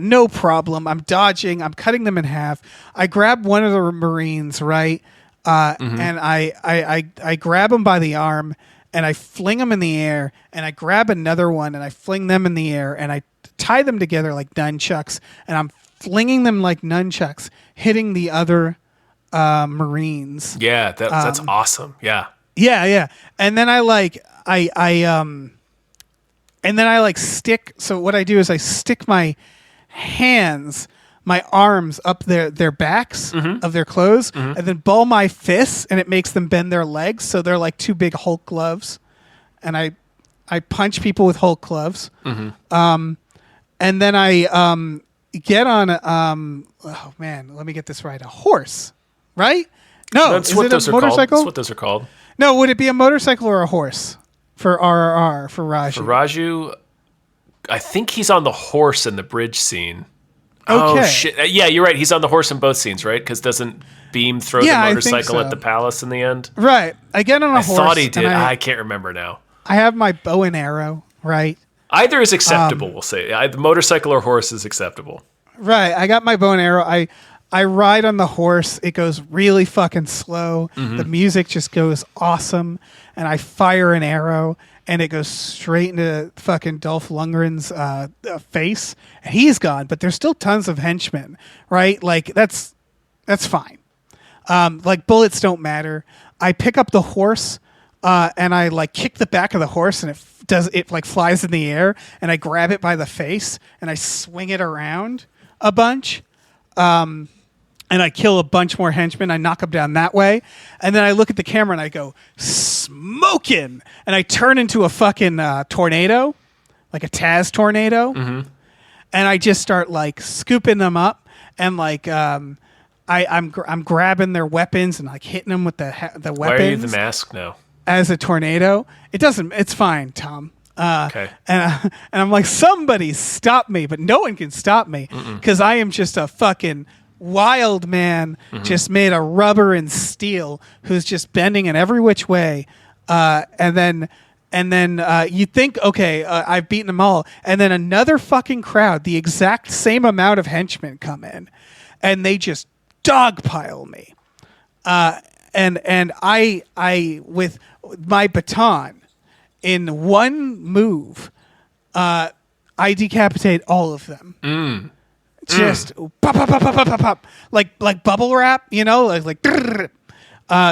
No problem. I'm dodging. I'm cutting them in half. I grab one of the Marines, right? And I grab him by the arm and I fling him in the air, and I grab another one and I fling them in the air, and I tie them together like nunchucks, and I'm flinging them like nunchucks, hitting the other Marines. Yeah, that's awesome. Yeah. Yeah. And then I stick. So what I do is I stick my hands my arms up their backs of their clothes, and then ball my fists, and it makes them bend their legs, so they're like two big Hulk gloves. And I punch people with Hulk gloves. And then I get on oh man, let me get this right. A horse, right? No, That's is what it those a are called. motorcycle? That's what those are called. No, would it be a motorcycle or a horse for RRR for Raju? For Raju, I think he's on the horse in the bridge scene. Okay. Oh shit! Yeah, you're right. He's on the horse in both scenes, right? Because doesn't Beam throw the I think motorcycle so. at the palace in the end? Right. I get on a I horse. thought he did. and I can't remember now. I have my bow and arrow, right? Either is acceptable. We'll say the motorcycle or horse is acceptable. Right. I got my bow and arrow. I ride on the horse. It goes really fucking slow. The music just goes awesome. And I fire an arrow and it goes straight into fucking Dolph Lundgren's face. And he's gone, but there's still tons of henchmen, right? Like that's fine. Like bullets don't matter. I pick up the horse and I like kick the back of the horse and it like flies in the air and I grab it by the face and I swing it around a bunch. And I kill a bunch more henchmen. I knock them down that way. And then I look at the camera and I go, smoking. And I turn into a fucking tornado, like a Taz tornado. And I just start like scooping them up. And like I'm grabbing their weapons and like hitting them with the weapons. Why are you the mask now? As a tornado. It's fine, Tom. Okay. And I'm like, somebody stop me. But no one can stop me because I am just a fucking wild man just made of rubber and steel who's just bending in every which way. And then you think, okay, I've beaten them all. And then another fucking crowd, the exact same amount of henchmen come in and they just dogpile me. And I with my baton in one move, I decapitate all of them. Just pop, pop, pop, pop, pop, pop, pop, like bubble wrap, you know, like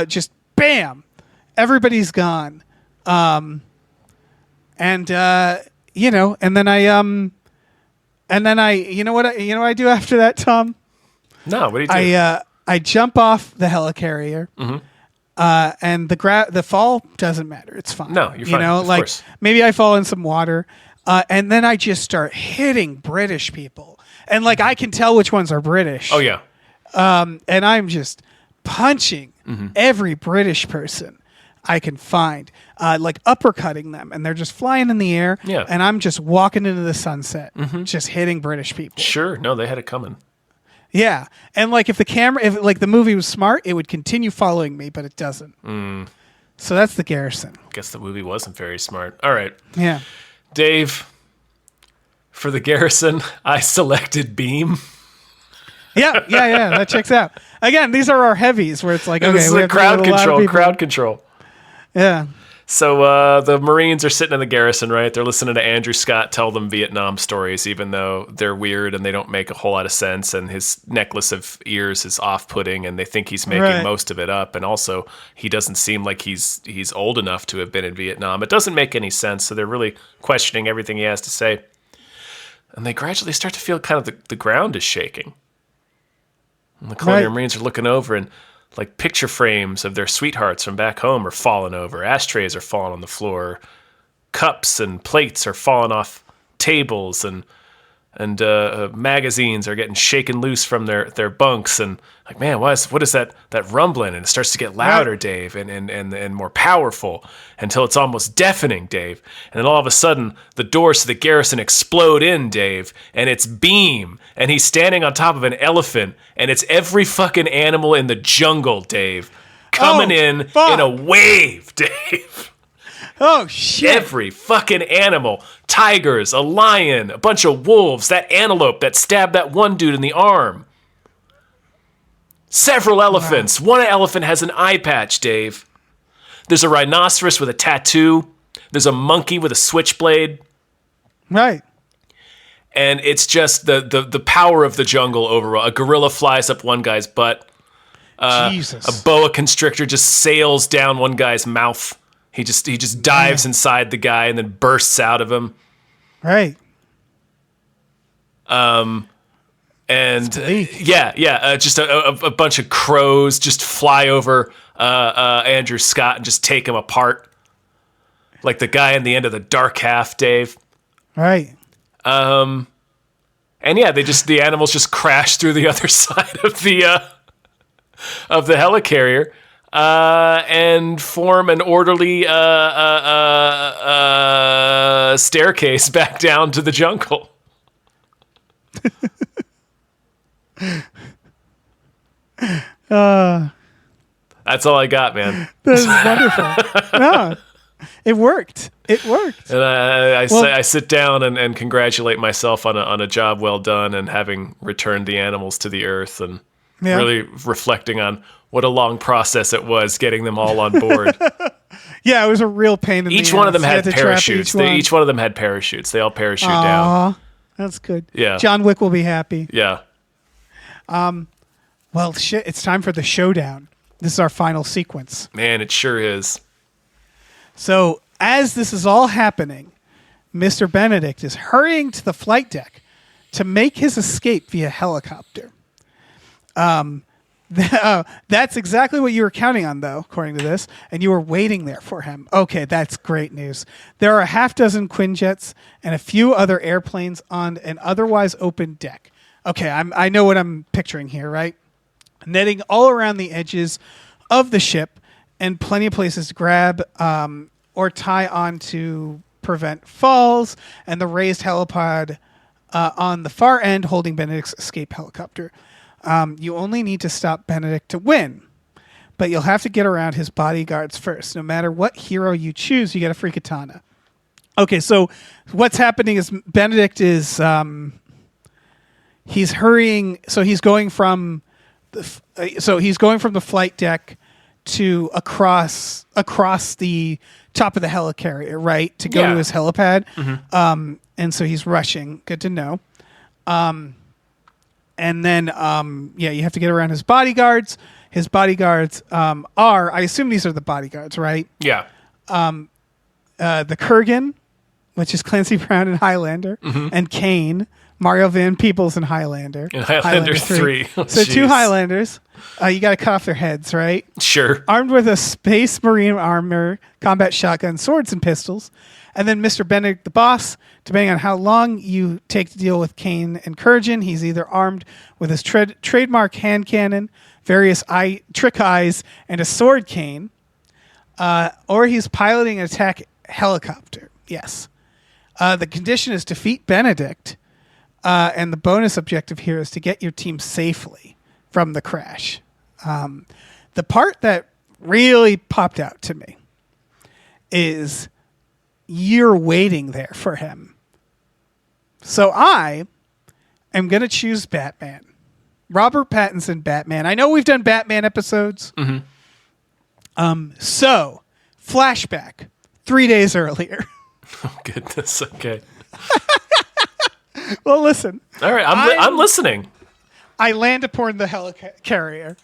just bam, everybody's gone, and you know, and then I, you know what I do after that, Tom? No, what do you do? I jump off the helicarrier, and the fall doesn't matter. It's fine. No, you're fine. You know, of like course. maybe I fall in some water, and then I just start hitting British people. And like I can tell which ones are British. Oh yeah. And I'm just punching every British person I can find, like uppercutting them, and they're just flying in the air. Yeah. And I'm just walking into the sunset, just hitting British people. Sure. No, they had it coming. Yeah. And like if the movie was smart, it would continue following me, but it doesn't. So that's the Garrison. I guess the movie wasn't very smart. All right. Yeah. Dave, for the Garrison, I selected Beam. Yeah. That checks out. Again, these are our heavies where it's like, okay, This is we a have to let a lot of people- crowd control. Yeah. So the Marines are sitting in the garrison, right? They're listening to Andrew Scott tell them Vietnam stories, even though they're weird and they don't make a whole lot of sense. And his necklace of ears is off-putting, and they think he's making most of it up. And also, he doesn't seem like he's old enough to have been in Vietnam. It doesn't make any sense. So they're really questioning everything he has to say. And they gradually start to feel kind of the ground is shaking. And the Colonial Marines are looking over, and like picture frames of their sweethearts from back home are falling over. Ashtrays are falling on the floor. Cups and plates are falling off tables, and magazines are getting shaken loose from their bunks. And like, man, what is that rumbling? And it starts to get louder, Dave, and more powerful until it's almost deafening, Dave. And then all of a sudden, the doors to the garrison explode in, Dave, and it's Beam, and he's standing on top of an elephant, and it's every fucking animal in the jungle, Dave, coming in a wave, Dave. Oh, shit. Every fucking animal. Tigers, a lion, a bunch of wolves, that antelope that stabbed that one dude in the arm. Several elephants. One elephant has an eye patch, Dave. There's a rhinoceros with a tattoo. There's a monkey with a switchblade. Right. And it's just the power of the jungle overall. A gorilla flies up one guy's butt. Jesus. A boa constrictor just sails down one guy's mouth. He just dives inside the guy and then bursts out of him. Right. And just a bunch of crows just fly over Andrew Scott and just take him apart. Like the guy in the end of The Dark Half, Dave. Right. And yeah, the animals just crash through the other side of the helicarrier and form an orderly staircase back down to the jungle. That's all I got, man. That is wonderful. No, it worked. It worked. And I sit down and congratulate myself on a job well done and having returned the animals to the earth and really reflecting on what a long process it was getting them all on board. Yeah, it was a real pain in the ass. Each one of them had parachutes. Each one of them had parachutes. They all parachute down. That's good. Yeah. John Wick will be happy. Yeah. Well, shit, it's time for the showdown. This is our final sequence. Man, it sure is. So, as this is all happening, Mr. Benedict is hurrying to the flight deck to make his escape via helicopter. That's exactly what you were counting on, though, according to this, and you were waiting there for him. Okay, that's great news. There are a half dozen Quinjets and a few other airplanes on an otherwise open deck. Okay, I know what I'm picturing here, right? Netting all around the edges of the ship and plenty of places to grab or tie on to prevent falls, and the raised helipad on the far end holding Benedict's escape helicopter. You only need to stop Benedict to win, but you'll have to get around his bodyguards first. No matter what hero you choose, you get a free katana. Okay, so what's happening is Benedict is he's hurrying. So he's going from the flight deck to across the top of the helicarrier, right, to go to his helipad. Mm-hmm. And so he's rushing. Good to know. And then, you have to get around his bodyguards. His bodyguards are, I assume these are the bodyguards, right? Yeah. The Kurgan, which is Clancy Brown in Highlander, mm-hmm. and Kane, Mario Van Peebles in Highlander. In Highlander 3. Oh, so geez. 2 Highlanders. You got to cut off their heads, right? Sure. Armed with a Space Marine armor, combat shotgun, swords, and pistols. And then Mr. Benedict, the boss, depending on how long you take to deal with Kane and Kurgan, he's either armed with his trademark hand cannon, various trick eyes, and a sword cane, or he's piloting an attack helicopter. Yes. The condition is defeat Benedict, and the bonus objective here is to get your team safely from the crash. The part that really popped out to me is you're waiting there for him. So I am going to choose Batman. Robert Pattinson Batman. I know we've done Batman episodes. Mm-hmm. So, flashback 3 days earlier. Oh, goodness. Okay. Well, listen. All right. I'm listening. I land aboard the helicarrier.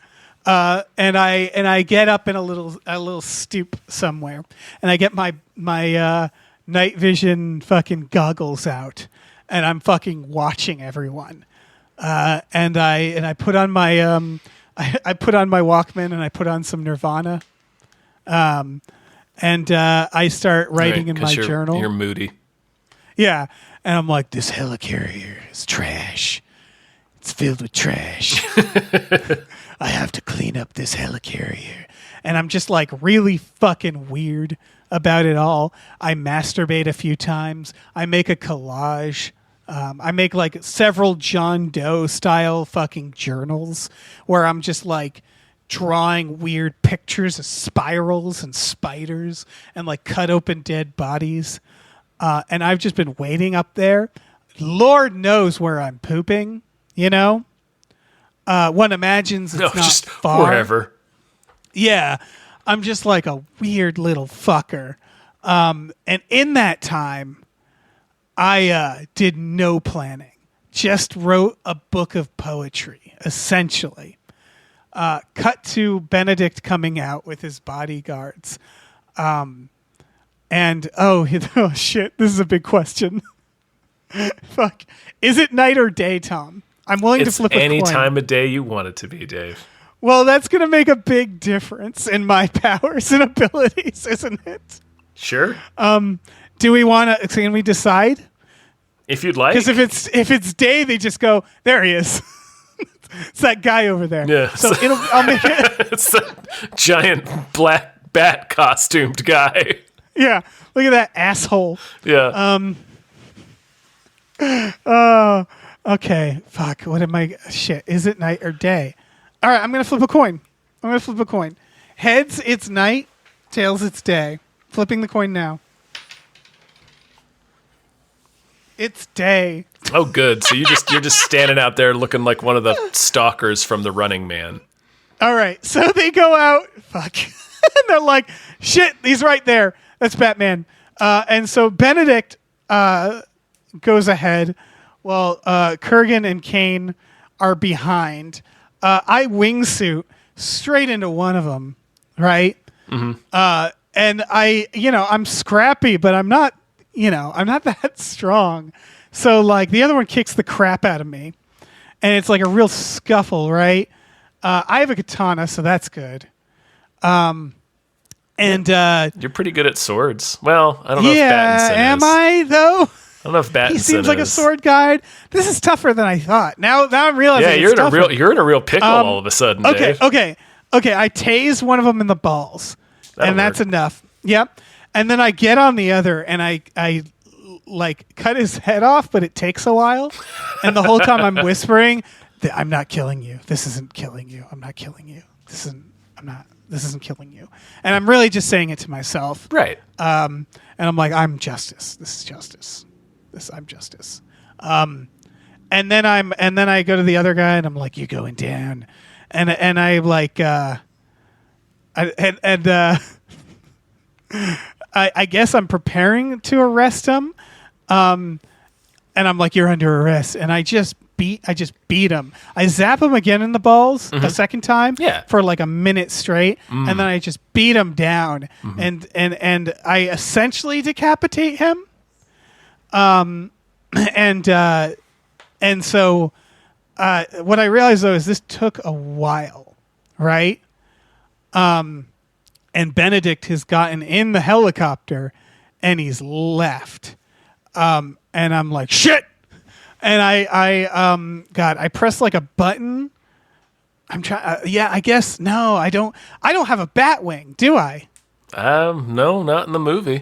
And I get up in a little stoop somewhere, and I get my night vision fucking goggles out, and I'm fucking watching everyone. And I put on my I put on my Walkman, and I put on some Nirvana. And I start writing in my journal. You're moody. Yeah, and I'm like, this helicarrier is trash. It's filled with trash. I have to clean up this helicarrier. And I'm just like really fucking weird about it all. I masturbate a few times. I make a collage. I make like several John Doe style fucking journals where I'm just like drawing weird pictures of spirals and spiders and like cut open dead bodies. And I've just been waiting up there. Lord knows where I'm pooping, you know? One imagines it's not just far. Wherever. Yeah. I'm just like a weird little fucker. And in that time, I did no planning. Just wrote a book of poetry, essentially. Cut to Benedict coming out with his bodyguards. And, oh shit, this is a big question. Fuck. Is it night or day, Tom? I'm willing to It's flip a any coin. time of day you want it to be, Dave. Well, that's going to make a big difference in my powers and abilities, isn't it? Sure. Do we want to? Can we decide? If you'd like. Because if it's day, they just go, there he is. It's that guy over there. Yeah. So I'll make it. It's the giant black bat costumed guy. Yeah. Look at that asshole. Yeah. Okay. Fuck. What am I? Shit. Is it night or day? All right. I'm gonna flip a coin. Heads, it's night. Tails, it's day. Flipping the coin now. It's day. Oh, good. So you're just standing out there looking like one of the stalkers from The Running Man. All right. So they go out. Fuck. And they're like, shit, he's right there. That's Batman. And so Benedict goes ahead while Kurgan and Kane are behind. I wingsuit straight into one of them, right? Mm-hmm. And I'm scrappy, but I'm not that strong. So like the other one kicks the crap out of me, and it's like a real scuffle, right? I have a katana, so that's good. You're pretty good at swords. Well, I don't know if Battinson is. Am I though? I don't know if Battinson He seems like a sword guy. This is tougher than I thought. Now I'm realizing. Yeah, you're in a real pickle all of a sudden, Dave. Okay. I tase one of them in the balls, and that's enough. Yep. And then I get on the other, and I like cut his head off, but it takes a while. And the whole time I'm whispering, "I'm not killing you. This isn't killing you. I'm not killing you. This isn't killing you." And I'm really just saying it to myself. Right. And I'm like, I'm justice. This is justice. I'm justice. And then I go to the other guy, and I'm like, you're going down. And I like, I guess I'm preparing to arrest him. And I'm like, you're under arrest. And I just beat him. I zap him again in the balls a second time for like a minute straight. And then I just beat him down and I essentially decapitate him. And so what I realized though is this took a while, right? And Benedict has gotten in the helicopter and he's left. And I'm like, shit. And I press like a button. I'm trying. I guess no, I don't have a bat wing, do I? No, not in the movie.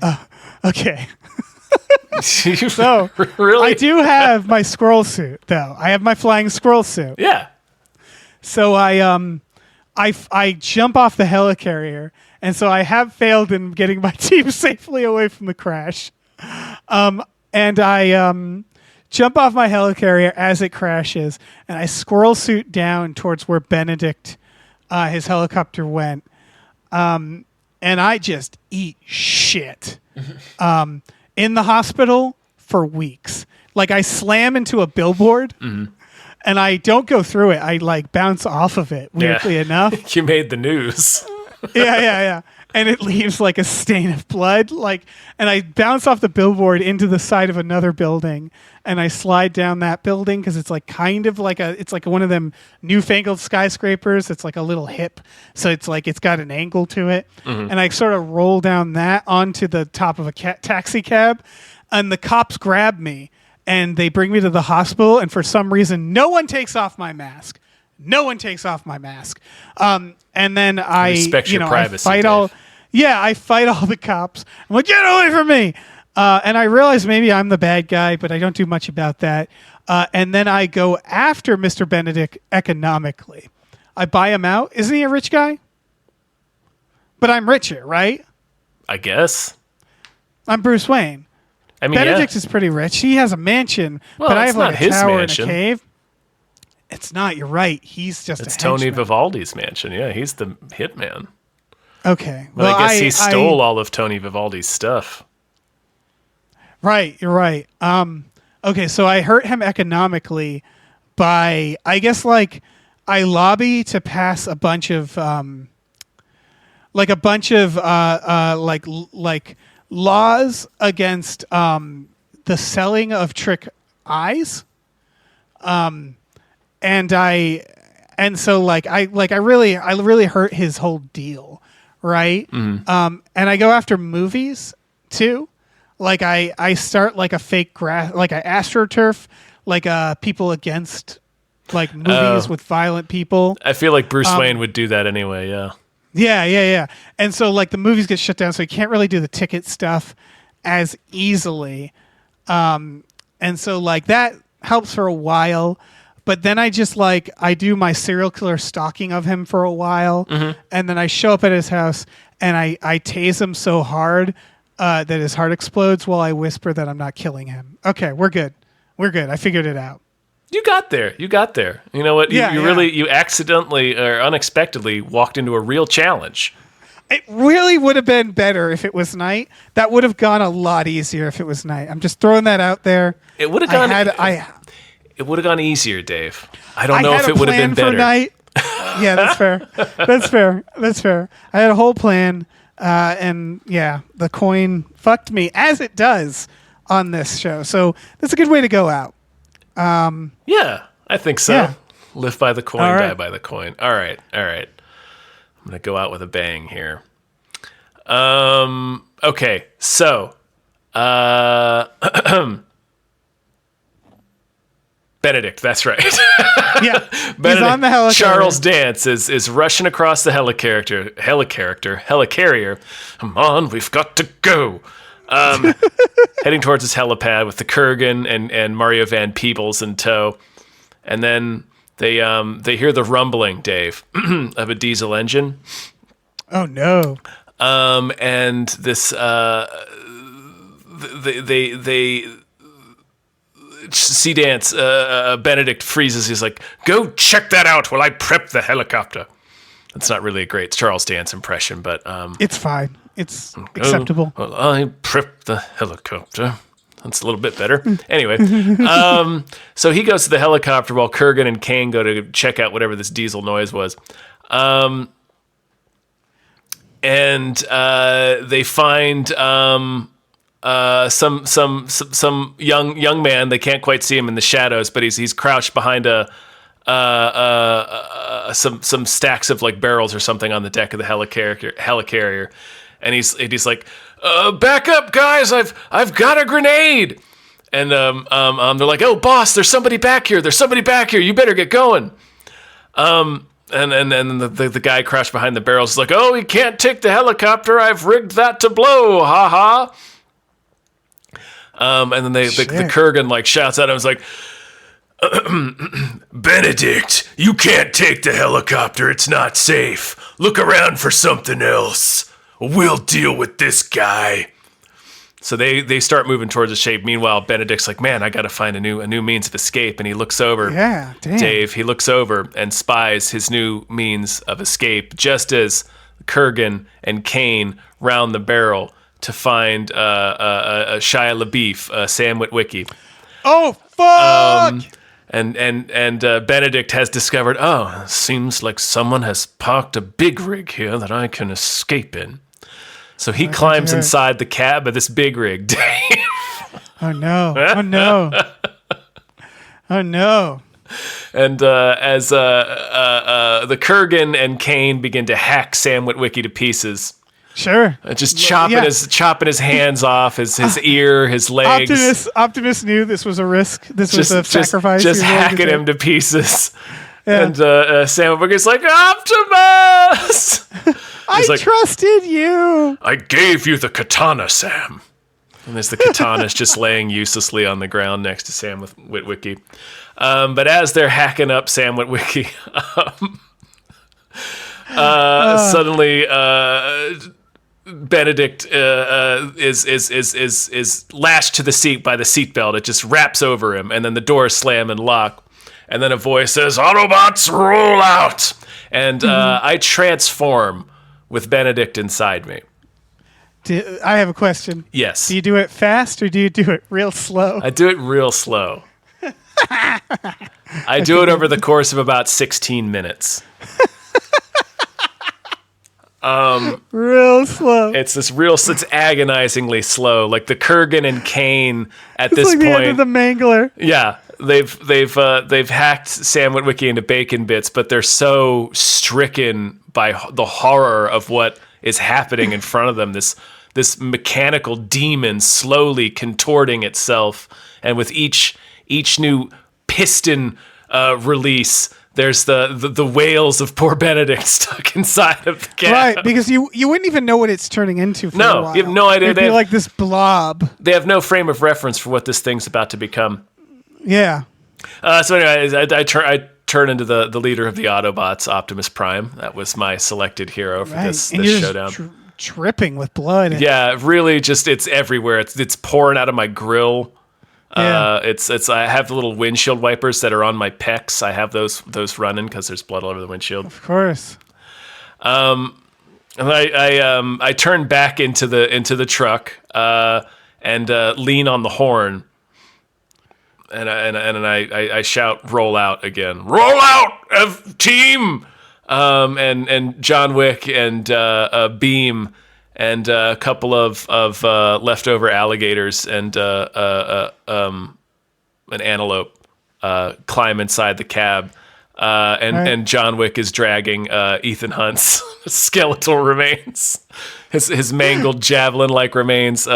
Okay. So really, I do have my squirrel suit though. I have my flying squirrel suit. Yeah. So I jump off the helicarrier, and so I have failed in getting my team safely away from the crash. And I jump off my helicarrier as it crashes, and I squirrel suit down towards where Benedict, his helicopter went. And I just eat shit. In the hospital for weeks. Like I slam into a billboard and I don't go through it. I like bounce off of it, weirdly enough. You made the news. Yeah. And it leaves like a stain of blood. And I bounce off the billboard into the side of another building, and I slide down that building because it's like kind of like it's like one of them newfangled skyscrapers. It's like a little hip, so it's like it's got an angle to it. And I sort of roll down that onto the top of a taxi cab, and the cops grab me and they bring me to the hospital. And for some reason, no one takes off my mask. And then I respect your privacy, I fight all the cops. I'm like, get away from me. And I realize maybe I'm the bad guy, but I don't do much about that. And then I go after Mr. Benedict economically. I buy him out. Isn't he a rich guy? But I'm richer, right? I guess. I'm Bruce Wayne. I mean, Benedict is pretty rich. He has a mansion, well, but I have like a tower mansion. and a cave. It's not. You're right. He's just it's a Tony henchman. Vivaldi's mansion. Yeah, he's the hitman. Okay. But I guess he stole all of Tony Vivaldi's stuff. Right. You're right. Okay, so I hurt him economically by, I guess, like, I lobby to pass a bunch of laws against the selling of trick eyes. and so like I really hurt his whole deal, right? And I go after movies too. Like I start like a fake like I astroturf like people against like movies with violent people. I feel like Bruce Wayne would do that anyway. Yeah. Yeah. And so like the movies get shut down, so you can't really do the ticket stuff as easily. And so like that helps for a while, but then I just like I do my serial killer stalking of him for a while, and then I show up at his house and I tase him so hard that his heart explodes while I whisper that I'm not killing him. Okay, we're good. I figured it out. You got there. You know what? You accidentally or unexpectedly walked into a real challenge. It really would have been better if it was night. That would have gone a lot easier if it was night. I'm just throwing that out there. It would have gone. It would have gone easier, Dave. I don't know if it would have been better. Night. Yeah, that's fair. That's fair. I had a whole plan, and yeah, the coin fucked me as it does on this show. So that's a good way to go out. Yeah, I think so. Yeah. Live by the coin, Right. die by the coin. All right. I'm gonna go out with a bang here. Okay, so Benedict, that's right. Yeah, Benedict, he's on the helicarrier. Charles Dance is rushing across the helicarrier. Come on, we've got to go. Heading towards his helipad with the Kurgan and Mario Van Peebles in tow. And then they hear the rumbling, Dave, of a diesel engine. Oh no. And this they see Dance. Benedict freezes. He's like, "Go check that out while I prep the helicopter." That's not really a great Charles Dance impression, but It's fine. It's acceptable. Well, I prep the helicopter. That's a little bit better. Anyway, so he goes to the helicopter while Kurgan and Kane go to check out whatever this diesel noise was. And they find some young man. They can't quite see him in the shadows, but he's crouched behind some stacks of like barrels or something on the deck of the helicarrier. And he's like, "Back up, guys! I've got a grenade!" And they're like, "Oh, boss, there's somebody back here! You better get going!" And the guy crouched behind the barrels is like, "Oh, he can't take the helicopter! I've rigged that to blow! Ha ha!" And then the Kurgan like shouts at him, "It's like, Benedict, you can't take the helicopter. It's not safe. Look around for something else. We'll deal with this guy." So they start moving towards the shape. Meanwhile, Benedict's like, "Man, I got to find a new means of escape." And he looks over. Yeah, damn. Dave, he looks over and spies his new means of escape just as Kurgan and Kane round the barrel to find Shia LaBeouf, Sam Witwicky. Oh fuck! And Benedict has discovered, seems like someone has parked a big rig here that I can escape in. So he climbs inside the cab of this big rig, Dave. Oh no! Oh no! Oh no! And as the Kurgan and Kane begin to hack Sam Witwicky to pieces. Sure. Just chopping his hands off, his ear, his legs. Optimus knew this was a risk. This was a sacrifice. Just hacking him to pieces. Yeah. And Sam Witwicky's like, "Optimus! I trusted you. I gave you the katana, Sam." And there's the katanas just laying uselessly on the ground next to Sam Witwicky. But as they're hacking up Sam Witwicky, suddenly Benedict is lashed to the seat by the seatbelt. It just wraps over him, and then the doors slam and lock. And then a voice says, "Autobots, roll out!" And I transform with Benedict inside me. I have a question. Yes. Do you do it fast or do you do it real slow? I do it real slow. I do it over the course of about 16 minutes. Real slow. It's agonizingly slow. Like the Kurgan and Kane at it's this like point. The end of the Mangler. Yeah. they've hacked Sam Witwicky into bacon bits, but they're so stricken by the horror of what is happening in front of them. This mechanical demon slowly contorting itself, and with each new piston release, there's the wails of poor Benedict stuck inside of the cab. Right, because you wouldn't even know what it's turning into for a while. You have no idea. It'd be like this blob. They have no frame of reference for what this thing's about to become. Yeah. So anyway, I turn into the leader of the Autobots, Optimus Prime. That was my selected hero for this showdown. Dripping with blood. Yeah, really, just it's everywhere. It's pouring out of my grill. Yeah. It's I have the little windshield wipers that are on my pecs. I have those running because there's blood all over the windshield. Of course. And I turn back into the truck and lean on the horn. And I shout, "Roll out!" again. Roll out, team! And John Wick and Beam and a couple of leftover alligators and an antelope climb inside the cab. And John Wick is dragging Ethan Hunt's skeletal remains, his mangled javelin-like remains,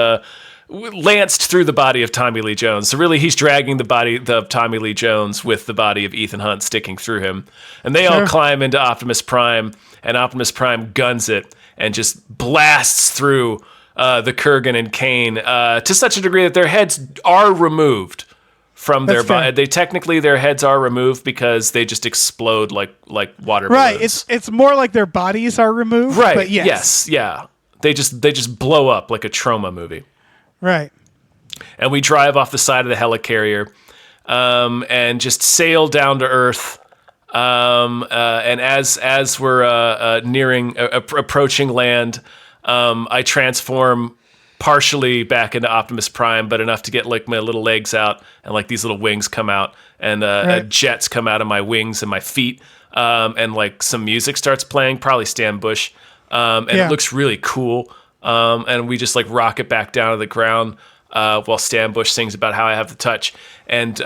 lanced through the body of Tommy Lee Jones. So really, he's dragging the body of Tommy Lee Jones with the body of Ethan Hunt sticking through him. And they all climb into Optimus Prime, and Optimus Prime guns it and just blasts through the Kurgan and Kane to such a degree that their heads are removed from their body. They technically, their heads are removed because they just explode like water balloons. Right. It's more like their bodies are removed. Right. But yes. Yeah. They just blow up like a trauma movie. Right. And we drive off the side of the helicarrier and just sail down to Earth. And as we're approaching land, I transform partially back into Optimus Prime, but enough to get like my little legs out and like these little wings come out and jets come out of my wings and my feet. And like some music starts playing, probably Stan Bush. It looks really cool. And we just like rock it back down to the ground while Stan Bush sings about how I have the touch. And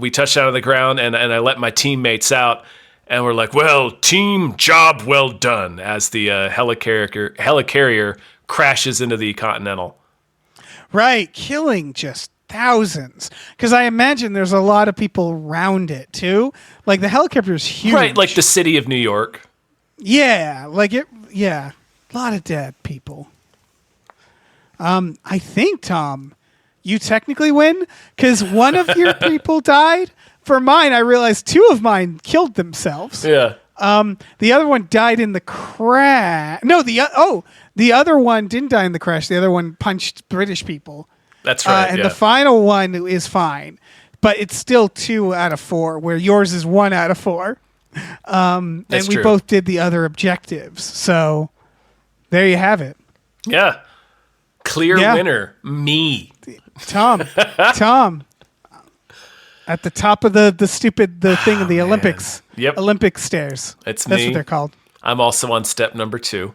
we touch down to the ground, and I let my teammates out, and we're like, well, team, job well done, as the helicarrier crashes into the Continental. Right, killing just thousands. Because I imagine there's a lot of people around it, too. Like, the helicopter is huge. Right, like the city of New York. Yeah, a lot of dead people. I think, Tom, you technically win because one of your people died. For mine, I realized two of mine killed themselves. Yeah. The other one died in the crash. No, the other one didn't die in the crash. The other one punched British people. That's right. And the final one is fine, but it's still 2 out of 4, where yours is 1 out of 4. And we both did the other objectives. So there you have it. Yeah. Clear winner, me. Tom. At the top of the thing of the Olympics. Yep. Olympic stairs. That's me. That's what they're called. I'm also on step number 2.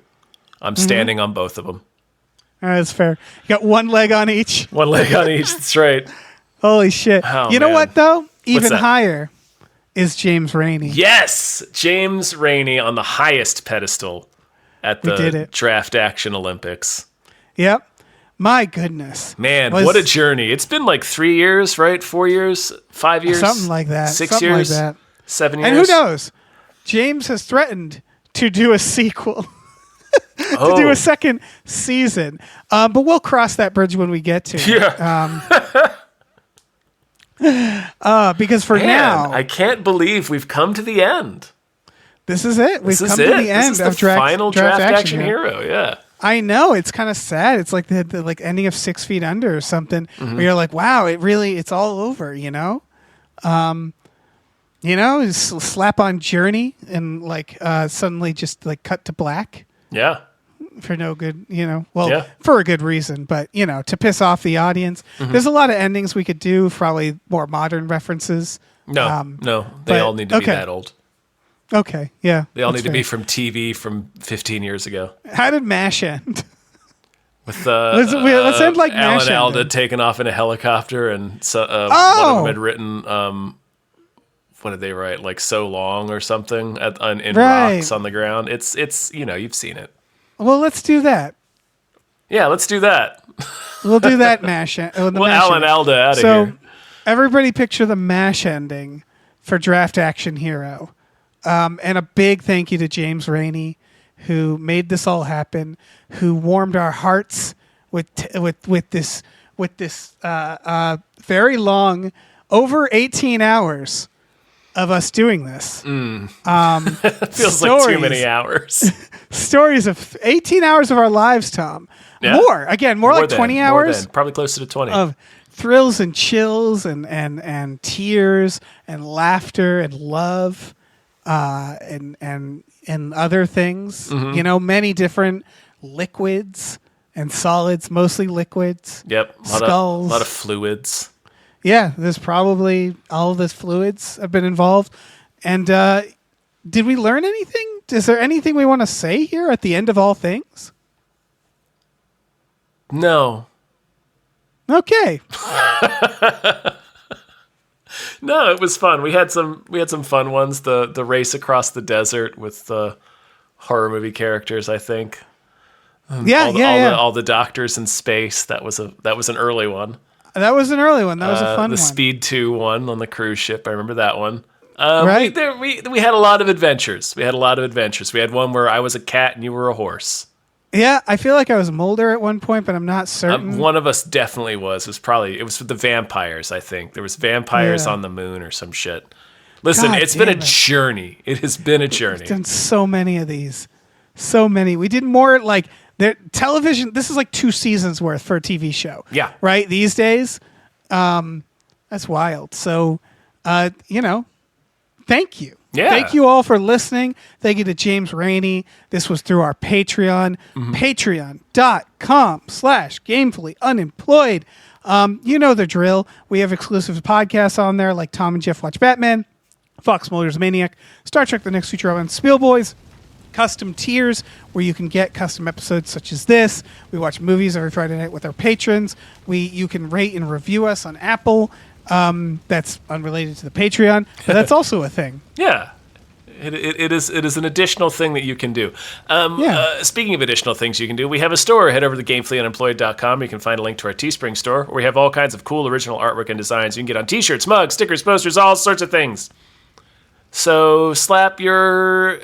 I'm standing on both of them. All right, that's fair. You got one leg on each. One leg on each. That's right. Holy shit. Oh, you know what, though? Even that? higher is James Rainey. Yes! James Rainey on the highest pedestal at the Draft Action Olympics. Yep. My goodness. Man, what a journey. It's been like 3 years, right? 4 years? 5 years? Something like that. 6 years? Like that. 7 years? And who knows? James has threatened to do a sequel. To do a second season. But we'll cross that bridge when we get to it. Yeah. Because for now... I can't believe we've come to the end. This is it. We've come to the end of the final Draft Action Hero. Yeah. I know, it's kind of sad. It's like the like ending of 6 Feet Under or something. Where you're like, wow, it's all over. You know, just slap on Journey and like suddenly just like cut to black. Yeah. For no good, for a good reason, but to piss off the audience. Mm-hmm. There's a lot of endings we could do, probably more modern references. No, they all need to be that old. Okay, yeah. They all need to be from TV from 15 years ago. How did MASH end? With let's end like Alan MASH Alda ended. taken off in a helicopter, and so, one of them had written, what did they write? Like "so long" or something in Right. rocks on the ground. It's you've seen it. Well, let's do that. Yeah, let's do that. We'll do that MASH. Well, Alan Alda out of So here. everybody picture the MASH ending for Draft Action Hero. And a big thank you to James Rainey, who made this all happen, who warmed our hearts with this very long, over 18 hours of us doing this. Feels like too many hours. Stories of 18 hours of our lives, Tom. Yeah. More like 20 hours. Probably closer to 20. Of thrills and chills and tears and laughter and love and other things. Mm-hmm. Many different liquids and solids, mostly liquids. Yep. Skulls. A lot of fluids. Yeah, there's probably all of those fluids have been involved. And did we learn anything? Is there anything we want to say here at the end of all things? No. Okay. No, it was fun. We had some fun ones. The race across the desert with the horror movie characters, I think. All the doctors in space. That was an early one. That was an early one. That was a fun one. The Speed 2 one on the cruise ship. I remember that one. Right. We had a lot of adventures. We had one where I was a cat and you were a horse. Yeah, I feel like I was Mulder at one point, but I'm not certain. One of us definitely was. It was with the vampires, I think. There was vampires on the moon or some shit. Listen, God it's been a damn it. journey. It has been a journey. We've done so many of these. So many. We did more like television. This is like 2 seasons worth for a TV show. Yeah. Right? These days. That's wild. So, thank you. Yeah. Thank you all for listening. Thank you to James Rainey. This was through our Patreon, patreon.com/gamefullyunemployed. You know the drill. We have exclusive podcasts on there like Tom and Jeff Watch Batman, Fox Mulder's Maniac, Star Trek The Next Future and Spiel Boys, custom tiers where you can get custom episodes such as this. We watch movies every Friday night with our patrons. You can rate and review us on Apple. That's unrelated to the Patreon, but that's also a thing. Yeah. It is an additional thing that you can do. Speaking of additional things you can do, we have a store. Head over to gamefullyunemployed.com. You can find a link to our Teespring store where we have all kinds of cool original artwork and designs you can get on t-shirts, mugs, stickers, posters, all sorts of things. So slap your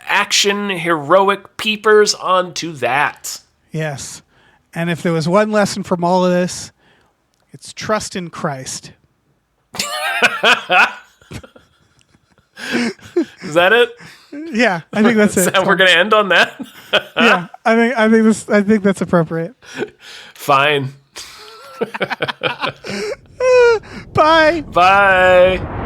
action heroic peepers onto that. Yes. And if there was one lesson from all of this, it's trust in Christ. Is that it? Yeah, I think that's it. We're going to end on that? Yeah, I think that's appropriate. Fine. Bye. Bye.